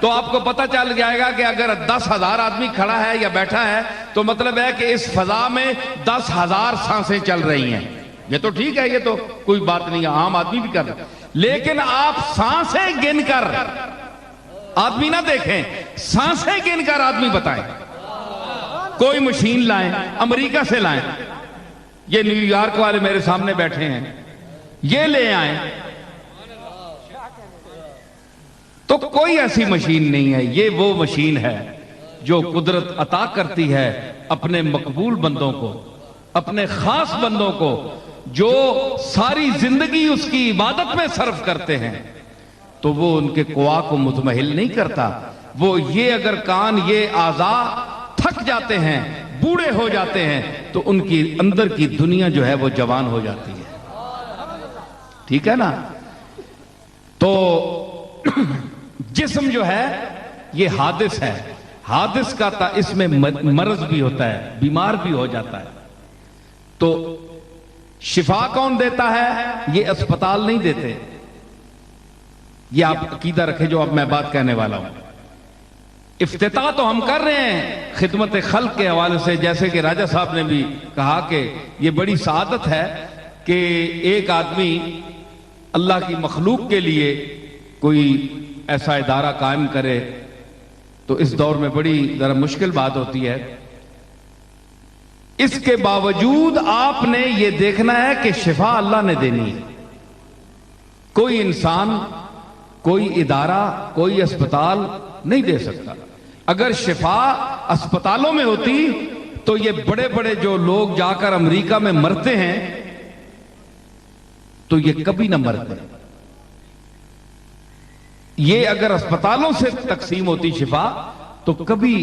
تو آپ کو پتہ چل جائے گا کہ اگر 10,000 آدمی کھڑا ہے یا بیٹھا ہے تو مطلب ہے کہ اس فضا میں 10,000 سانسیں چل رہی ہیں. یہ تو ٹھیک ہے، یہ تو کوئی بات نہیں ہے، عام آدمی بھی کر رہا ہے. لیکن آپ سانسیں گن کر، آدمی نہ دیکھیں، سانسیں گن کر آدمی بتائیں. کوئی مشین لائیں، امریکہ سے لائیں، یہ نیو یارک والے میرے سامنے بیٹھے ہیں، یہ لے آئیں تو کوئی ایسی مشین نہیں ہے. یہ وہ مشین ہے جو قدرت عطا کرتی ہے اپنے مقبول بندوں کو، اپنے خاص بندوں کو، جو ساری زندگی اس کی عبادت میں صرف کرتے ہیں. تو وہ ان کے قوا کو مطمئن نہیں کرتا. وہ یہ اگر کان، یہ اعضاء تھک جاتے ہیں، بوڑھے ہو جاتے ہیں، تو ان کی اندر کی دنیا جو ہے وہ جوان ہو جاتی ہے. ٹھیک ہے نا؟ تو جسم جو ہے یہ حادث ہے. حادث کا اس میں مرض بھی ہوتا ہے، بیمار بھی ہو جاتا ہے. تو شفا کون دیتا ہے؟ یہ اسپتال نہیں دیتے. یہ آپ عقیدہ رکھیں جو اب میں بات کہنے والا ہوں. افتتاح تو ہم کر رہے ہیں خدمت خلق کے حوالے سے، جیسے کہ راجہ صاحب نے بھی کہا کہ یہ بڑی سعادت ہے کہ ایک آدمی اللہ کی مخلوق کے لیے کوئی ایسا ادارہ قائم کرے. تو اس دور میں بڑی ذرا مشکل بات ہوتی ہے. اس کے باوجود آپ نے یہ دیکھنا ہے کہ شفا اللہ نے دینی ہے. کوئی انسان، کوئی ادارہ، کوئی اسپتال نہیں دے سکتا. اگر شفا اسپتالوں میں ہوتی تو یہ بڑے بڑے جو لوگ جا کر امریکہ میں مرتے ہیں تو یہ کبھی نہ مرتے. یہ اگر اسپتالوں سے تقسیم ہوتی شفا تو کبھی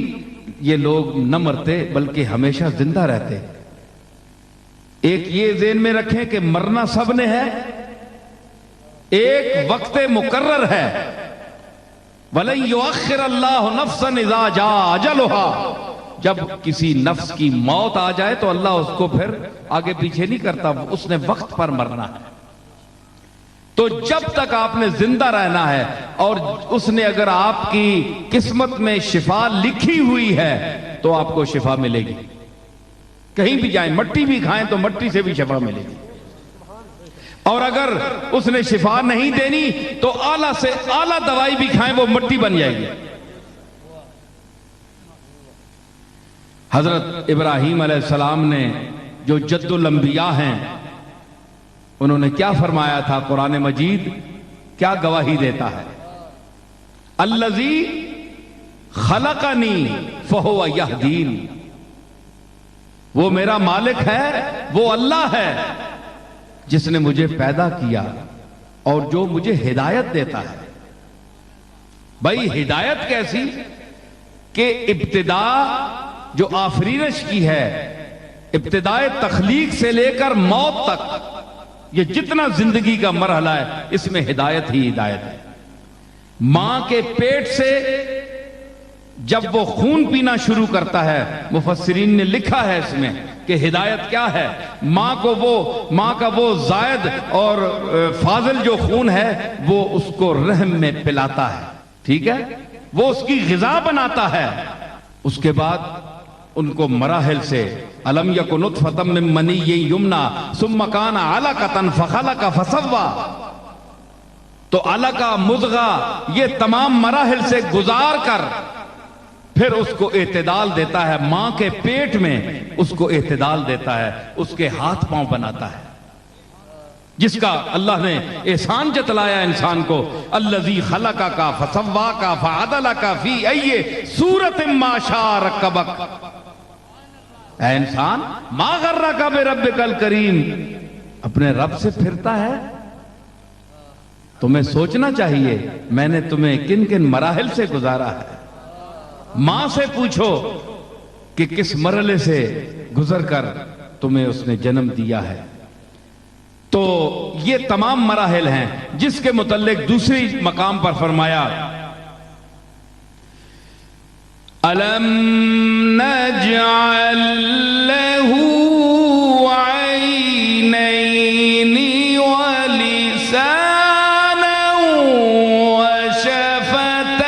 یہ لوگ نہ مرتے بلکہ ہمیشہ زندہ رہتے. ایک یہ ذہن میں رکھیں کہ مرنا سب نے ہے، ایک وقت مقرر ہے. وَلَن يُؤَخِّرَ اللَّهُ نَفْسًا إِذَا جَاءَ أَجَلُهَا. جب کسی نفس کی موت آ جائے تو اللہ اس کو پھر آگے پیچھے نہیں کرتا، اس نے وقت پر مرنا ہے. تو جب تک آپ نے زندہ رہنا ہے اور اس نے اگر آپ کی قسمت میں شفا لکھی ہوئی ہے تو آپ کو شفا ملے گی. کہیں بھی جائیں، مٹی بھی کھائیں تو مٹی سے بھی شفا ملے گی. اور اگر اس نے شفا نہیں دینی تو اعلیٰ سے اعلیٰ دوائی بھی کھائیں وہ مٹی بن جائے گی. حضرت ابراہیم علیہ السلام نے جو جد الانبیاء ہیں انہوں نے کیا فرمایا تھا؟ قرآن مجید کیا گواہی دیتا ہے؟ الذی خلقنی فہو یہدین. وہ میرا مالک ہے، وہ اللہ ہے جس نے مجھے پیدا کیا اور جو مجھے ہدایت دیتا ہے. بھائی ہدایت کیسی کہ ابتدا جو آفرینش کی ہے، ابتدائے تخلیق سے لے کر موت تک، یہ جتنا زندگی کا مرحلہ ہے اس میں ہدایت ہی ہدایت ہے. ماں کے پیٹ سے جب وہ خون پینا شروع کرتا ہے، مفسرین نے لکھا ہے اس میں کہ ہدایت کیا ہے. ماں کا وہ زائد اور فاضل جو خون ہے وہ اس کو رحم میں پلاتا ہے. ٹھیک ہے، وہ اس کی غذا بناتا ہے. اس کے بعد ان کو مراحل سے الم یکن نطفۃ من منی یمنا ثم کان علقۃ فخلق فسوی. تو علقہ، مضغہ، یہ تمام مراحل سے گزار کر پھر اس کو اعتدال دیتا ہے. ماں کے پیٹ میں اس کو اعتدال دیتا ہے، اس کے ہاتھ پاؤں بناتا ہے. جس کا اللہ نے احسان جتلایا انسان کو، الذی خلقک فسواک فعدلک فی ای صورت ما شاء رکبک. اے انسان، ما غرک بربک الکریم، اپنے رب سے پھرتا ہے. تمہیں سوچنا چاہیے میں نے تمہیں کن کن مراحل سے گزارا ہے. ماں سے پوچھو کہ کس مرحلے سے گزر کر تمہیں اس نے جنم دیا ہے. تو یہ تمام مراحل ہیں جس کے متعلق دوسری مقام پر فرمایا أَلَمْ نَجْعَلْ لَهُ عَيْنَيْنِ وَلِسَانًا وَشَفَتَيْنِ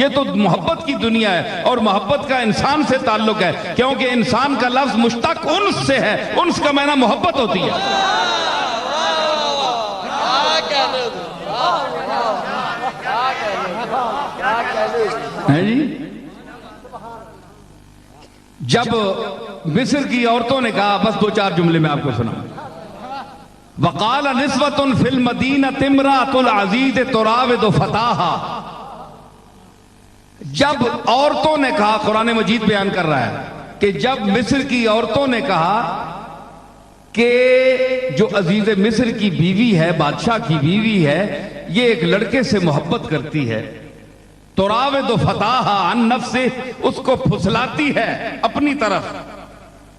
یہ تو محبت کی دنیا ہے، اور محبت کا انسان سے تعلق ہے، کیونکہ انسان کا لفظ مشتق انس سے ہے، انس کا معنی محبت ہوتی ہے۔ جی جب مصر کی عورتوں نے کہا، بس 2-4 جملے میں آپ کو سناؤں، وقال نسوۃ فی المدینہ امرأۃ العزیز تراود فتاہا، جب عورتوں نے کہا، قرآن مجید بیان کر رہا ہے کہ جب مصر کی عورتوں نے کہا کہ جو عزیز مصر کی بیوی ہے، بادشاہ کی بیوی ہے، یہ ایک لڑکے سے محبت کرتی ہے، تراود فتاہا عن نفسہ، اس کو پھسلاتی ہے اپنی طرف،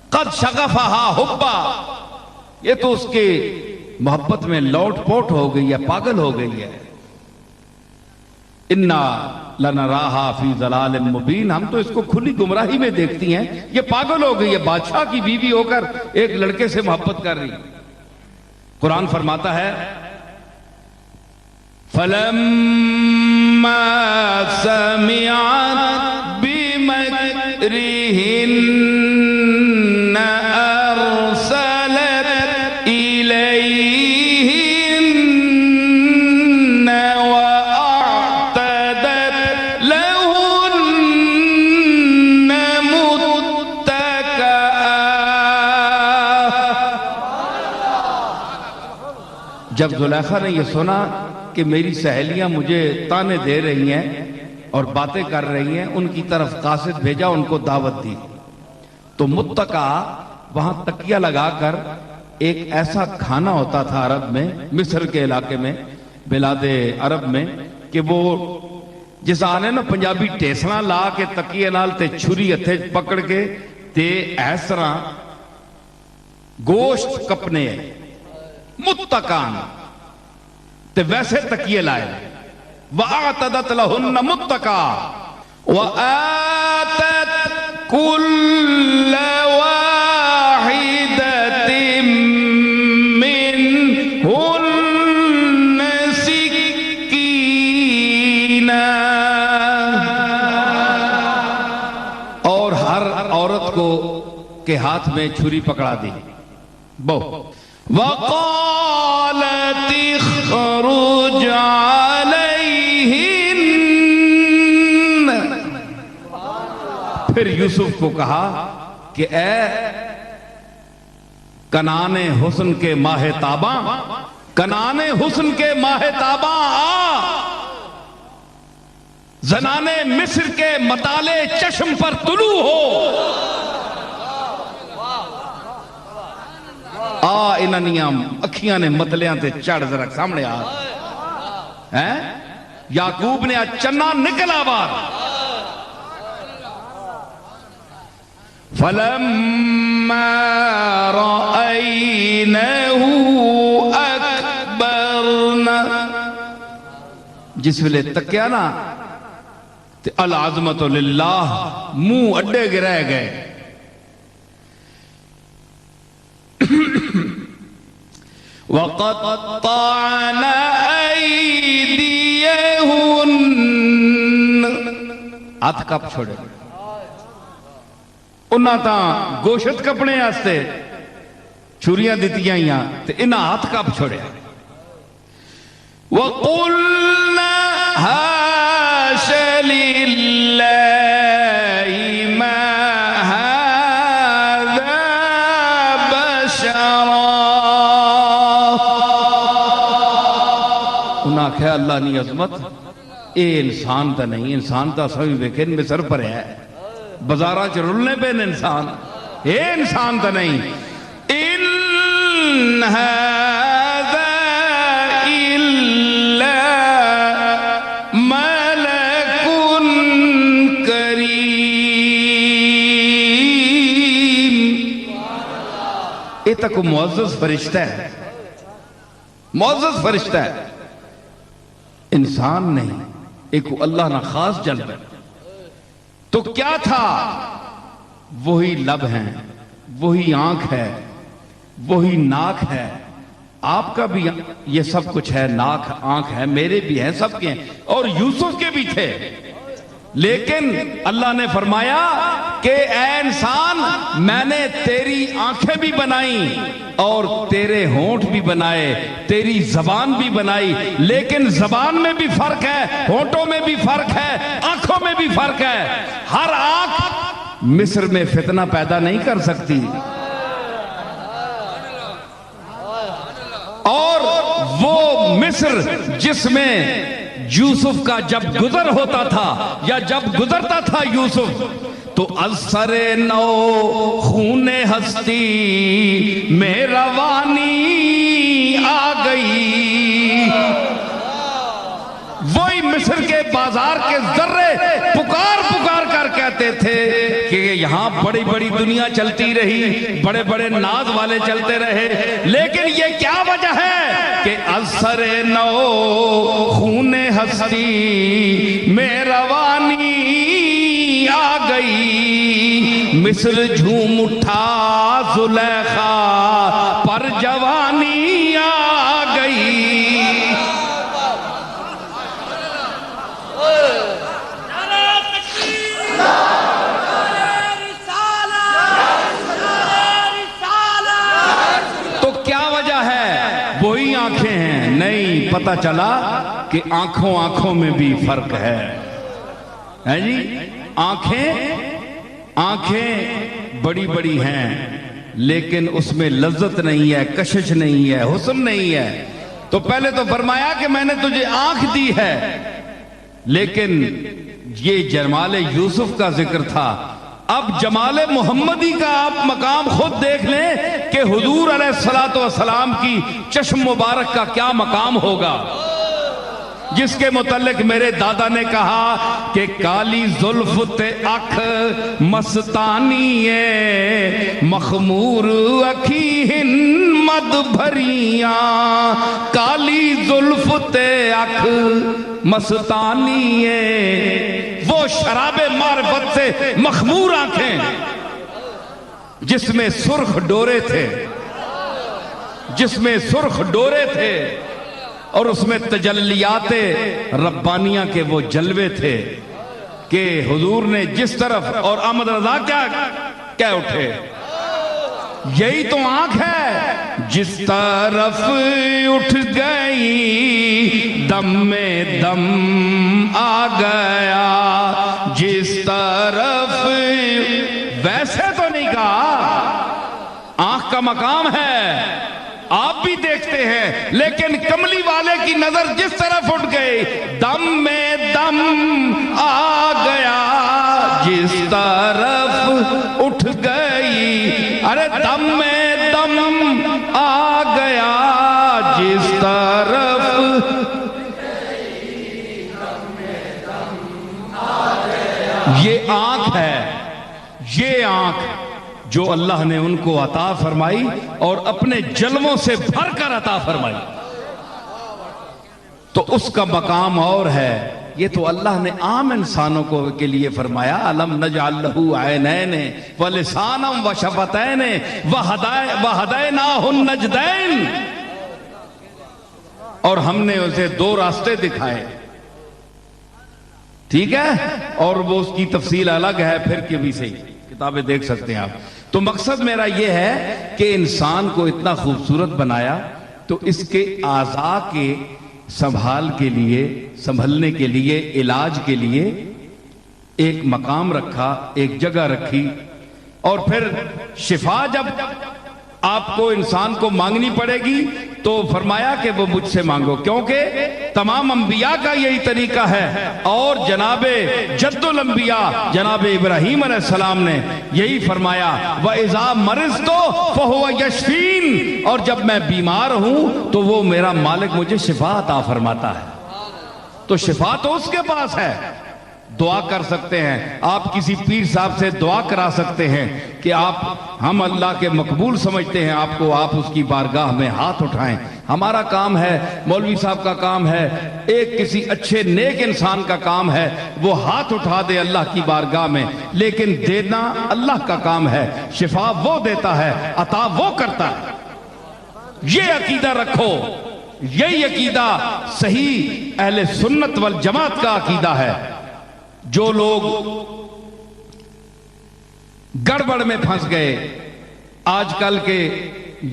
قد شغفہا حبا، یہ تو اس کے محبت میں لوٹ پوٹ ہو گئی ہے، پاگل ہو گئی ہے، انا لنراہا فی ضلال مبین، ہم تو اس کو کھلی گمراہی میں دیکھتی ہیں، یہ پاگل ہو گئی ہے، بادشاہ کی بیوی ہو کر ایک لڑکے سے محبت کر رہی۔ قرآن فرماتا ہے فَلَمَّا سَمِعَتْ بِمَكْرِهِنَّ أَرْسَلَتْ إِلَيْهِنَّ وَأَعْتَدَتْ لَهُنَّ مُتَّكَأً، جب زلیخا نے یہ سنا کہ میری سہیلیاں مجھے تانے دے رہی ہیں اور باتیں کر رہی ہیں، ان کی طرف قاصد بھیجا، ان کو دعوت دی، تو متکا وہاں تکیہ لگا کر، ایک ایسا کھانا ہوتا تھا عرب میں، مصر کے علاقے میں، بلاد عرب میں، کہ وہ جس آنے نا پنجابی ٹیسنا لا کے تکیے نال تے چھری ہتھے پکڑ کے تے اس طرح گوشت کپنے متکان، تے ویسے تکیے لائے، وَأَعْتَدَتْ لَهُنَّ مُتَّكَأً وَآتَتْ كُلَّ وَاحِدَةٍ مِّنْهُنَّ سِكِّينًا، اور ہر عورت کو کے ہاتھ میں چھری پکڑا دی، وَقَالَتِ اخْرُجْ عَلَيْهِنَّ، پھر یوسف کو کہا کہ اے کنعان حسن کے ماہ تاباں، کنعان حسن کے ماہ تاباں آ، زنان مصر کے مطالع چشم پر طلوع ہو، انہاں اکھیاں نے مطلیاں تے چڑھ ذرا سامنے آ، یعقوب نے چنا نکلا بار، فَلَمَّا رَأَيْنَهُ أَكْبَرْنَا، جس ویلے تکیا نا تے العظمت للہ، منہ اڈے گرہ گئے، وَقَطَّعْنَ أَيْدِيَهُنَّ، ہاتھ کپ چھوڑے، انہاں تاں گوشت کپنے آستے چھوریاں دیتیاں یہاں تے انہاں ہاتھ کپ چھوڑے، وَقُلْنَا حَاشَ لِلَّهِ مَا هَذَا بَشَرًا، انہاں کہا اللہ نی عظمت، اے انسان تا نہیں، انسان تا سوئی ویکھن میں سر پر ہے، بزارہ چ رلنے پہ انسان، اے انسان تا نہیں، ان هذا الا ملک کریم، یہ تک معزز فرشتہ ہے، معزز فرشتہ ہے، انسان نہیں، ایک اللہ نہ خاص جلب ہے۔ تو کیا تھا؟ وہی لب ہیں، وہی آنکھ ہے، وہی ناک ہے، آپ کا بھی یہ سب کچھ ہے، ناک آنکھ ہے، میرے بھی ہیں، سب کے ہیں، اور یوسف کے بھی تھے، لیکن اللہ نے فرمایا کہ اے انسان میں نے تیری آنکھیں بھی بنائی اور تیرے ہونٹ بھی بنائے، تیری زبان بھی بنائی، لیکن زبان میں بھی فرق ہے، ہونٹوں میں بھی فرق ہے، آنکھوں میں بھی فرق ہے۔ ہر آنکھ مصر میں فتنہ پیدا نہیں کر سکتی، اور وہ مصر جس میں یوسف کا جب گزر ہوتا تھا یا جب گزرتا تھا یوسف، تو اثر نو خون ہستی میں روانی آ گئی۔ وہی مصر کے بازار کے ذرے پکار پکار کر کہتے تھے کہ یہاں بڑی بڑی دنیا چلتی رہی، بڑے بڑے ناز والے چلتے رہے، لیکن یہ کیا وجہ ہے کہ اثر نو خون ہستی میں روانی آ گئی، مصر جھوم اٹھا زلیخا پر جوانی آ گئی۔ تو کیا وجہ ہے؟ وہی آنکھیں ہیں؟ نہیں، پتہ چلا کہ آنکھوں آنکھوں میں بھی فرق ہے جی۔ آنکھیں بڑی بڑی ہیں لیکن اس میں لذت نہیں ہے، کشش نہیں ہے، حسن نہیں ہے۔ تو پہلے تو فرمایا کہ میں نے تجھے آنکھ دی ہے، لیکن یہ جمال یوسف کا ذکر تھا۔ اب جمال محمدی کا آپ مقام خود دیکھ لیں کہ حضور علیہ السلام کی چشم مبارک کا کیا مقام ہوگا، جس کے متعلق میرے دادا نے کہا کہ کالی زلف تے اکھ مستانی مخمور اکھی ہن مد بھریاں، کالی زلف تے اکھ مستانی وہ شراب معرفت سے مخمور آنکھیں جس میں سرخ ڈورے تھے، جس میں سرخ ڈورے تھے، اور اس میں تجلیات ربانیہ کے وہ جلوے تھے کہ حضور نے جس طرف، اور احمد رضا کیا کہہ اٹھے، یہی تو آنکھ ہے جس طرف اٹھ گئی دم میں دم آ گیا، جس طرف، ویسے تو نہیں کہا، آنکھ کا مقام ہے، آپ بھی دیکھتے ہیں، لیکن کملی والے کی نظر جس طرف اٹھ گئی، دم میں دم آ گیا، جس طرف اٹھ گئی، ارے دم میں دم آ گیا، جس طرف یہ آنکھ ہے، یہ آنکھ جو اللہ نے ان کو عطا فرمائی اور اپنے جلووں سے بھر کر عطا فرمائی، تو اس کا مقام اور ہے۔ یہ تو اللہ نے عام انسانوں کو کے لیے فرمایا، الم نجعل لہ عینین ولسانا وشفتین وہدیناہ النجدین، اور ہم نے اسے دو راستے دکھائے، ٹھیک ہے، اور وہ اس کی تفصیل الگ ہے، پھر کبھی سے کتابیں دیکھ سکتے ہیں آپ۔ تو مقصد میرا یہ ہے کہ انسان کو اتنا خوبصورت بنایا تو اس کے اعضاء کے سنبھال کے لیے، سنبھلنے کے لیے، علاج کے لیے ایک مقام رکھا، ایک جگہ رکھی، اور پھر شفا جب آپ کو انسان کو مانگنی پڑے گی تو فرمایا کہ وہ مجھ سے مانگو، کیونکہ تمام انبیاء کا یہی طریقہ ہے، اور جناب جد الانبیاء جناب ابراہیم علیہ السلام نے یہی فرمایا، وَإِذَا مَرِضْتُ فَهُوَ يَشْفِينِ، اور جب میں بیمار ہوں تو وہ میرا مالک مجھے شفا عطا فرماتا ہے۔ تو شفا تو اس کے پاس ہے، دعا کر سکتے ہیں، آپ کسی پیر صاحب سے دعا کرا سکتے ہیں کہ ہم اللہ کے مقبول سمجھتے ہیں آپ کو، آپ اس کی بارگاہ میں ہاتھ اٹھائیں۔ ہمارا کام ہے، مولوی صاحب کا کام ہے، ایک کسی اچھے نیک انسان کا کام ہے، وہ ہاتھ اٹھا دے اللہ کی بارگاہ میں، لیکن دینا اللہ کا کام ہے، شفا وہ دیتا ہے، عطا وہ کرتا ہے۔ یہ عقیدہ رکھو، یہی عقیدہ صحیح اہل سنت والجماعت کا عقیدہ ہے۔ جو لوگ گڑبڑ میں پھنس گئے، آج کل کے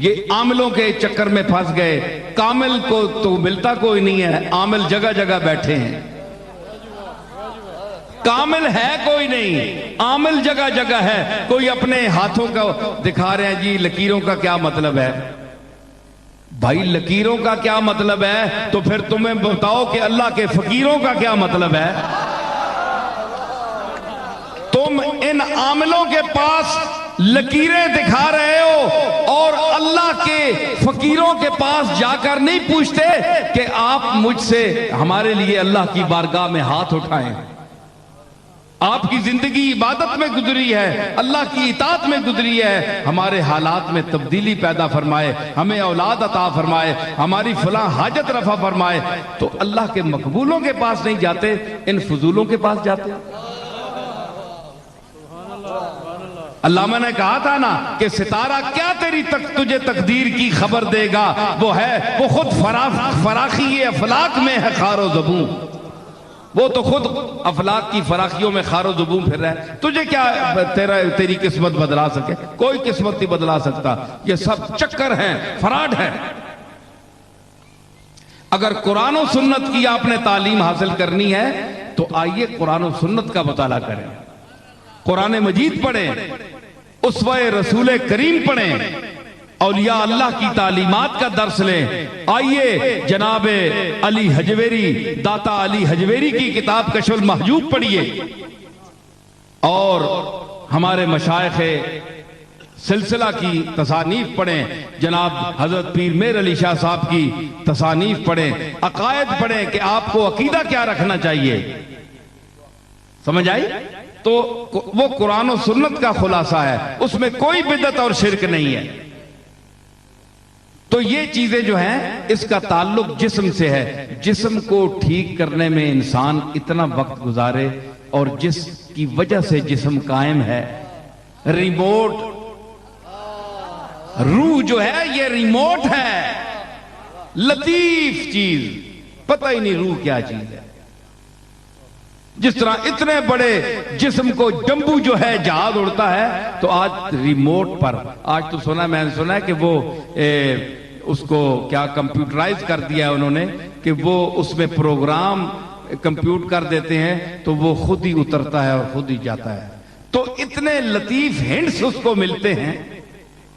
یہ عاملوں کے چکر میں پھنس گئے، کامل کو تو ملتا کوئی نہیں ہے، عامل جگہ جگہ بیٹھے ہیں، کامل ہے کوئی نہیں، عامل جگہ جگہ ہے، کوئی اپنے ہاتھوں کا دکھا رہے ہیں جی لکیروں کا کیا مطلب ہے؟ بھائی لکیروں کا کیا مطلب ہے تو پھر تمہیں بتاؤ کہ اللہ کے فقیروں کا کیا مطلب ہے؟ تم ان عاملوں کے پاس لکیریں دکھا رہے ہو اور اللہ کے فقیروں کے پاس جا کر نہیں پوچھتے کہ آپ مجھ سے ہمارے لیے اللہ کی بارگاہ میں ہاتھ اٹھائیں۔ آپ کی زندگی عبادت میں گزری ہے، اللہ کی اطاعت میں گزری ہے، ہمارے حالات میں تبدیلی پیدا فرمائے، ہمیں اولاد عطا فرمائے، ہماری فلاں حاجت رفع فرمائے، تو اللہ کے مقبولوں کے پاس نہیں جاتے، ان فضولوں کے پاس جاتے۔ علامہ نے کہا تھا نا کہ ستارہ کیا تجھے تقدیر کی خبر دے گا، وہ خود فراخی افلاک میں ہے خار و زبوں، وہ تو خود افلاک کی فراخیوں میں خار و زبوں پھر رہا ہے، تجھے کیا تیری قسمت بدلا سکے؟ کوئی قسمت نہیں بدلا سکتا، یہ سب چکر ہیں، فراڈ ہیں۔ اگر قرآن و سنت کی آپ نے تعلیم حاصل کرنی ہے تو آئیے قرآن و سنت کا مطالعہ کریں، قرآن مجید پڑھیں، اسوہ رسول کریم پڑھیں، اولیاء اللہ کی تعلیمات کا درس لیں۔ آئیے جناب علی حجویری، داتا علی حجویری کی کتاب کشف المحجوب پڑھیے، اور ہمارے مشائخ سلسلہ کی تصانیف پڑھیں، جناب حضرت پیر میر علی شاہ صاحب کی تصانیف پڑھیں، عقائد پڑھیں کہ آپ کو عقیدہ کیا رکھنا چاہیے، سمجھ آئی؟ تو وہ قرآن و سنت کا خلاصہ ہے، اس میں کوئی بدعت اور شرک نہیں ہے۔ تو یہ چیزیں جو ہیں اس کا تعلق جسم سے ہے، جسم کو ٹھیک کرنے میں انسان اتنا وقت گزارے، اور جس کی وجہ سے جسم قائم ہے، ریموٹ روح جو ہے یہ ریموٹ ہے، لطیف چیز، پتہ ہی نہیں روح کیا چیز ہے۔ جس طرح اتنے بڑے جسم کو ڈمبو جو ہے جہاز اڑتا ہے، تو آج ریموٹ پر، آج تو میں نے سنا ہے کہ وہ اس کو کیا کمپیوٹرائز کر دیا ہے انہوں نے، کہ وہ اس میں پروگرام کمپیوٹ کر دیتے ہیں تو وہ خود ہی اترتا ہے اور خود ہی جاتا ہے۔ تو اتنے لطیف ہنٹس اس کو ملتے ہیں،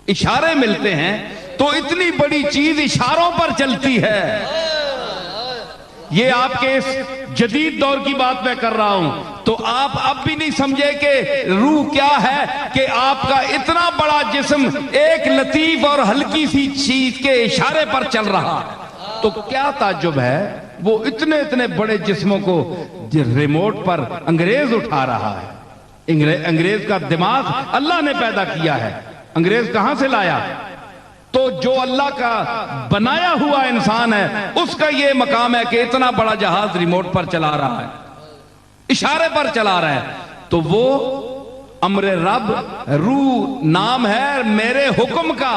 اشارے ملتے ہیں، تو اتنی بڑی چیز اشاروں پر چلتی ہے۔ یہ آپ کے اس جدید دور کی بات میں کر رہا ہوں، تو آپ اب بھی نہیں سمجھے کہ روح کیا ہے، کہ آپ کا اتنا بڑا جسم ایک لطیف اور ہلکی سی چیز کے اشارے پر چل رہا، تو کیا تعجب ہے وہ اتنے بڑے جسموں کو ریموٹ پر انگریز اٹھا رہا ہے۔ انگریز کا دماغ اللہ نے پیدا کیا ہے، انگریز کہاں سے لایا؟ تو جو اللہ کا بنایا ہوا انسان ہے اس کا یہ مقام ہے کہ اتنا بڑا جہاز ریموٹ پر چلا رہا ہے، اشارے پر چلا رہا ہے، تو وہ امر رب، روح نام ہے میرے حکم کا۔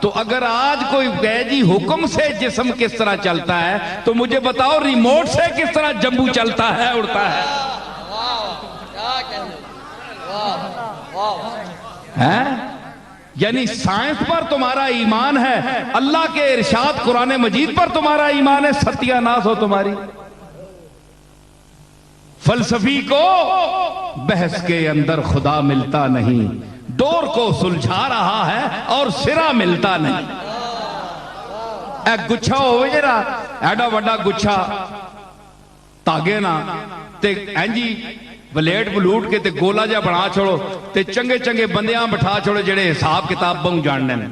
تو اگر آج کوئی کہے جی حکم سے جسم کس طرح چلتا ہے، تو مجھے بتاؤ ریموٹ سے کس طرح جمبو چلتا ہے، اڑتا ہے؟ یعنی سائنس پر تمہارا ایمان ہے، اللہ کے ارشاد قرآن مجید پر تمہارا ایمان ہے، ستیہ ناس ہو تمہاری۔ فلسفی کو بحث کے اندر خدا ملتا نہیں، ڈور کو سلجھا رہا ہے اور سرا ملتا نہیں۔ اے گچھا ہوئے جرا ایڈا وڈا گچھا تاگے نا تے جی بلیٹ بلوٹ کے تے گولا جا بنا چھوڑو تے چنگے بندیاں بٹھا چھوڑو جڑے حساب کتاب بہوں جاننے نے،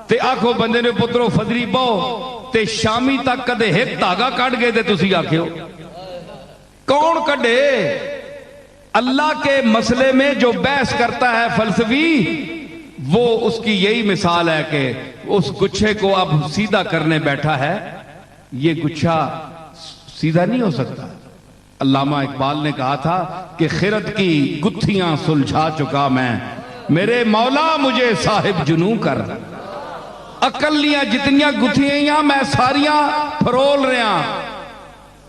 تے آکھو بندے نے پترو فضری بہو تے شامی تک کدے ایک تاگا کٹ گئے تے تسی آکھو کون کڈے؟ اللہ کے مسئلے میں جو بحث کرتا ہے فلسفی، وہ اس کی یہی مثال ہے کہ اس گچھے کو اب سیدھا کرنے بیٹھا ہے، یہ گچھا سیدھا نہیں ہو سکتا۔ علامہ اقبال نے کہا تھا کہ خرد کی گتھیاں سلجھا چکا میں، میرے مولا مجھے صاحب جنوں کر، عقل لیاں جتنیاں گتھیاں میں ساریاں پھرول رہا،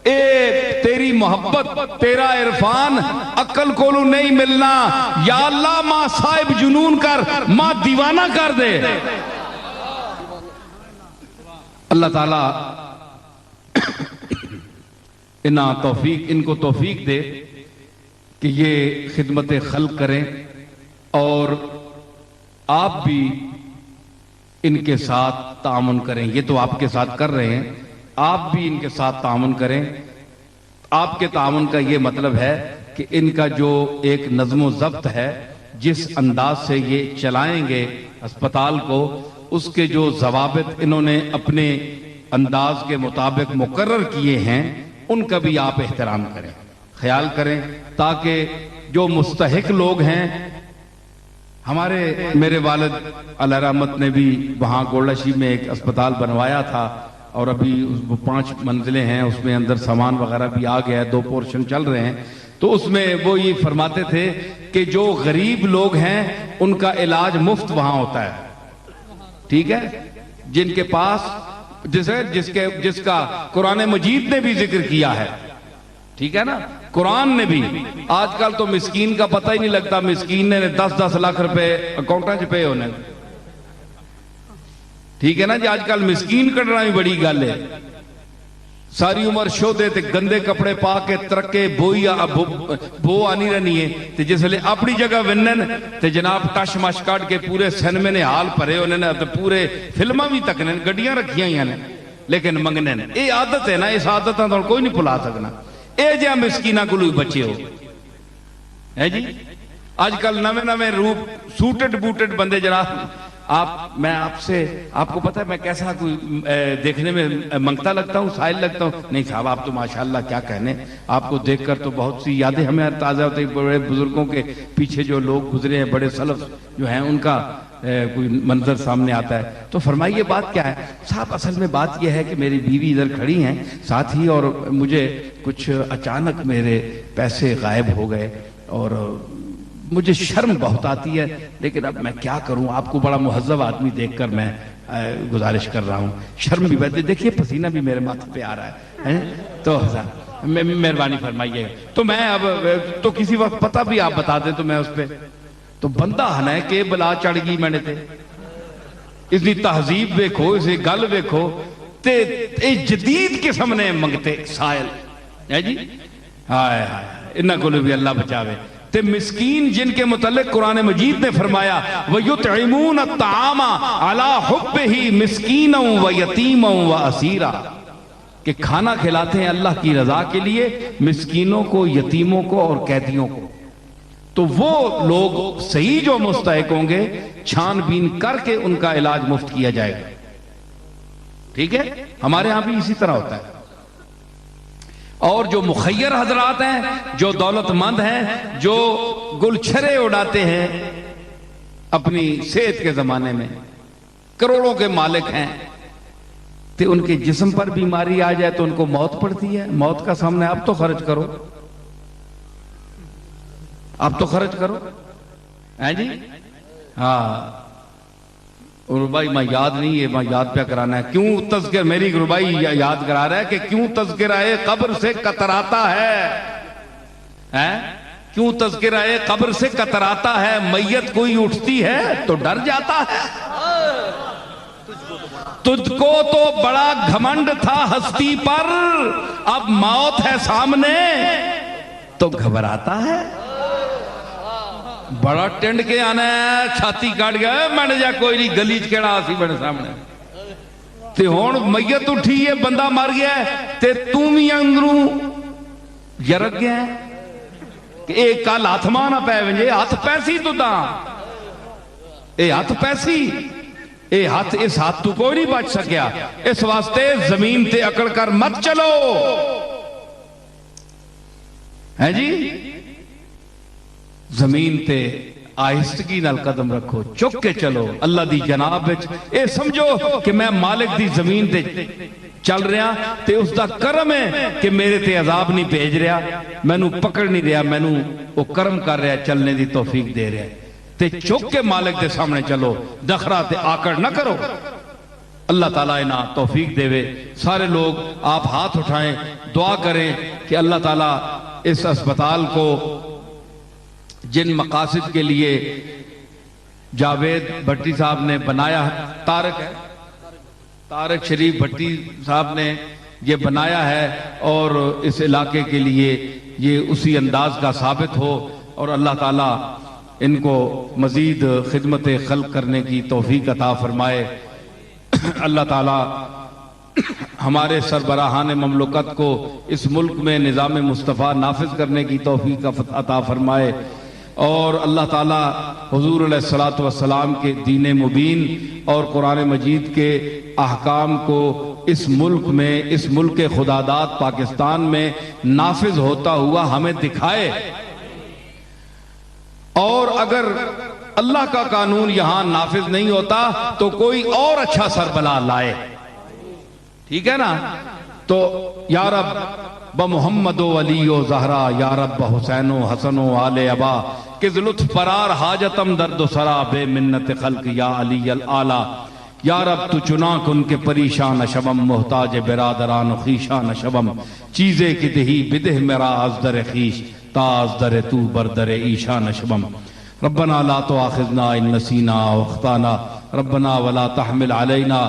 اے تیری محبت تیرا عرفان عقل کو نہیں ملنا، یا اللہ ماں صاحب جنون کر، ماں دیوانہ کر دے۔ اللہ تعالیٰ ان کو توفیق دے کہ یہ خدمت خلق کریں، اور آپ بھی ان کے ساتھ تعاون کریں۔ یہ تو آپ کے ساتھ کر رہے ہیں، آپ بھی ان کے ساتھ تعاون کریں۔ آپ کے تعاون کا یہ مطلب ہے کہ ان کا جو ایک نظم و ضبط ہے، جس انداز سے یہ چلائیں گے اسپتال کو، اس کے جو ضوابط انہوں نے اپنے انداز کے مطابق مقرر کیے ہیں، ان کا بھی آپ احترام کریں، خیال کریں، تاکہ جو مستحق لوگ ہیں، میرے والد علیہ رحمت نے بھی وہاں گولڈا میں ایک اسپتال بنوایا تھا، اور ابھی 5 منزلیں ہیں، اس میں اندر سامان وغیرہ بھی آ گیا ہے، 2 پورشن چل رہے ہیں۔ تو اس میں وہ یہ فرماتے تھے کہ جو غریب لوگ ہیں ان کا علاج مفت وہاں ہوتا ہے، ٹھیک ہے، جن کے پاس جس کا قرآن مجید نے بھی ذکر کیا ہے، ٹھیک ہے نا، قرآن نے بھی۔ آج کل تو مسکین کا پتہ ہی نہیں لگتا، مسکین نے 10-10 لاکھ روپے اکاؤنٹاں چ پے ہونے، ٹھیک ہے نا جی۔ آج کل مسکین کٹنا بھی بڑی گل ہے، ساری عمر شودے تے گندے کپڑے پا کے ترکے بو آنی رہنی ہے، تے جس لئے اپنی جگہ ونن تے جناب ٹش مش کاٹ کے پورے سینمے نے حال پرے ہونے نے، تے پورے فلمہ بھی تکنے گڈیاں رکھیاں ہی ہیں، لیکن منگنے نے۔ اے عادت ہے نا، اس عادتاں تو کوئی نہیں بھلا سکنا۔ اے جہاں مسکینہ کو لوگ بچے ہو ہے جی۔ آج کل نویں روپ سوٹڈ بوٹڈ بندے جناب، میں آپ کو پتہ ہے میں کیسا کوئی دیکھنے میں منگتا لگتا ہوں، سائل لگتا ہوں؟ نہیں صاحب، آپ تو ماشاءاللہ کیا کہنے، آپ کو دیکھ کر تو بہت سی یادیں ہمیں تازہ ہوتی ہیں، بڑے بزرگوں کے پیچھے جو لوگ گزرے ہیں، بڑے سلف جو ہیں، ان کا کوئی منظر سامنے آتا ہے۔ تو فرمائیے بات کیا ہے صاحب؟ اصل میں بات یہ ہے کہ میری بیوی ادھر کھڑی ہیں ساتھ ہی، اور مجھے کچھ اچانک میرے پیسے غائب ہو گئے، اور مجھے شرم بہت آتی ہے، لیکن اب میں کیا کروں؟ آپ کو بڑا مہذب آدمی دیکھ کر میں گزارش کر رہا ہوں، شرم بھی بہت، دیکھیے پسینہ بھی میرے ماتھے پہ آ رہا ہے، تو مہربانی فرمائیے۔ تو میں اب تو کسی وقت پتہ بھی آپ بتا دیں تو میں اس پہ تو بندہ ہنا ہے کہ بلا چڑھ گئی میں نے تے اس دی تہذیب ویکھو، اسے گل ویکھو، تے اے جدید قسم نے منگتے سائل ہے جی، ہائے ہائے، انہاں کو بھی اللہ بچاوے۔ تے مسکین جن کے متعلق قرآن مجید نے فرمایا وَيُطْعِمُونَ الطَّعَامَ عَلَىٰ حُبِّهِ مِسْكِينًا وَيَتِيمًا وَأَسِيرًا، کہ کھانا کھلاتے ہیں اللہ کی رضا کے لیے مسکینوں کو، یتیموں کو اور قیدیوں کو۔ تو وہ لوگ صحیح جو مستحق ہوں گے، چھان بین کر کے ان کا علاج مفت کیا جائے گا، ٹھیک ہے؟ ہمارے ہاں بھی اسی طرح ہوتا ہے۔ اور جو مخیر حضرات ہیں، جو دولت مند ہیں، جو گلچھرے اڑاتے ہیں اپنی صحت کے زمانے میں، کروڑوں کے مالک ہیں، تو ان کے جسم پر بیماری آ جائے تو ان کو موت پڑتی ہے۔ موت کا سامنے آپ تو خرچ کرو، آپ تو خرچ کرو، ہیں جی؟ ہاں گروبائی میں یاد نہیں ہے، میں یاد پہ کرانا ہے۔ کیوں تذکر میری گروبائی یاد کرا رہا ہے کہ کیوں تذکرہ قبر سے کتراتا ہے، کیوں تذکرہ قبر سے کتراتا ہے، میت کوئی اٹھتی ہے تو ڈر جاتا ہے۔ تجھ کو تو بڑا گھمنڈ تھا ہستی پر، اب موت ہے سامنے تو گھبراتا ہے۔ بڑا ٹینڈ کے آنا ہے، چھاتی کاٹ گیا ہے، میں نے جا کوئی نہیں گلیچ کیڑا آسی بڑے سامنے، تے ہون میت اٹھی ہے، بندہ مر گیا ہے، تے تم ہی اندروں یرک گیا ہے کہ ایک کال ہاتھ مانا پہ ونجے، ہاتھ پیسی تو دا، اے ہاتھ پیسی، اے ہاتھ، اس ہاتھ تو کوئی نہیں بچ سکیا۔ اس واسطے زمین تے اکڑ کر مت چلو، ہے جی؟ زمین تے آہستگی نال قدم رکھو، چک کے چلو اللہ دی جناب وچ، اے سمجھو کہ میں مالک دی زمین تے چل رہا تے اس دا کرم ہے کہ میرے تے عذاب نہیں بھیج رہا، میں نو پکڑ نہیں رہا، میں نو وہ کرم کر رہا، چلنے دی توفیق دے رہا، تے چک کے مالک دے سامنے چلو، دخرا تے آکڑ نہ کرو۔ اللہ تعالیٰ انہاں توفیق دے وے. سارے لوگ آپ ہاتھ اٹھائیں, دعا کریں کہ اللہ تعالیٰ اس اسپتال کو جن مقاصد کے لیے جاوید بھٹی صاحب نے بنایا, طارق شریف بھٹی صاحب نے یہ بنایا ہے, اور اس علاقے کے لیے یہ اسی انداز کا ثابت ہو, اور اللہ تعالیٰ ان کو مزید خدمت خلق کرنے کی توفیق عطا فرمائے. اللہ تعالیٰ ہمارے سربراہان مملکت کو اس ملک میں نظام مصطفیٰ نافذ کرنے کی توفیق عطا فرمائے, اور اللہ تعالیٰ حضور علیہ الصلوۃ والسلام کے دین مبین اور قرآن مجید کے احکام کو اس ملک میں, اس ملک خداداد پاکستان میں نافذ ہوتا ہوا ہمیں دکھائے. اور اگر اللہ کا قانون یہاں نافذ نہیں ہوتا تو کوئی اور اچھا سربراہ لائے, ٹھیک ہے نا. تو یا رب بمحمد و علی و زہرا, یا رب حسین و حسن و آل ابا, کہ لطف پرار حاجتم درد و سرا بے منت خلق یا علی العالی. یا رب تو چنا کن کے پریشان شبم, محتاج برادران و خیشان شبم, چیزیں کی دہی بدہ میرا از در خیش, تا از در تو بردر ایشان شبم. ربنا لا تؤاخذنا ان نسینا او اخطانا, ربنا ولا تحمل علینا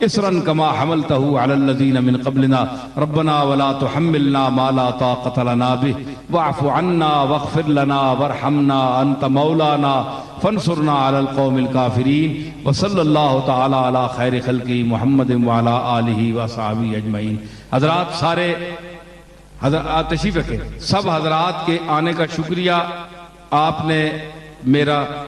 اسرا كما حملته على الذين من قبلنا, ربنا ولا تحملنا ما لا طاقة لنا به, واعف عنا واغفر لنا وارحمنا انت مولانا فانصرنا على القوم الكافرين. وصلی اللہ تعالی علی خیر خلقی محمد وعلى آلہ وصحبہ اجمعین. حضرات سارے حضرات تشریف رکھیں, سب حضرات کے آنے کا شکریہ. آپ نے میرا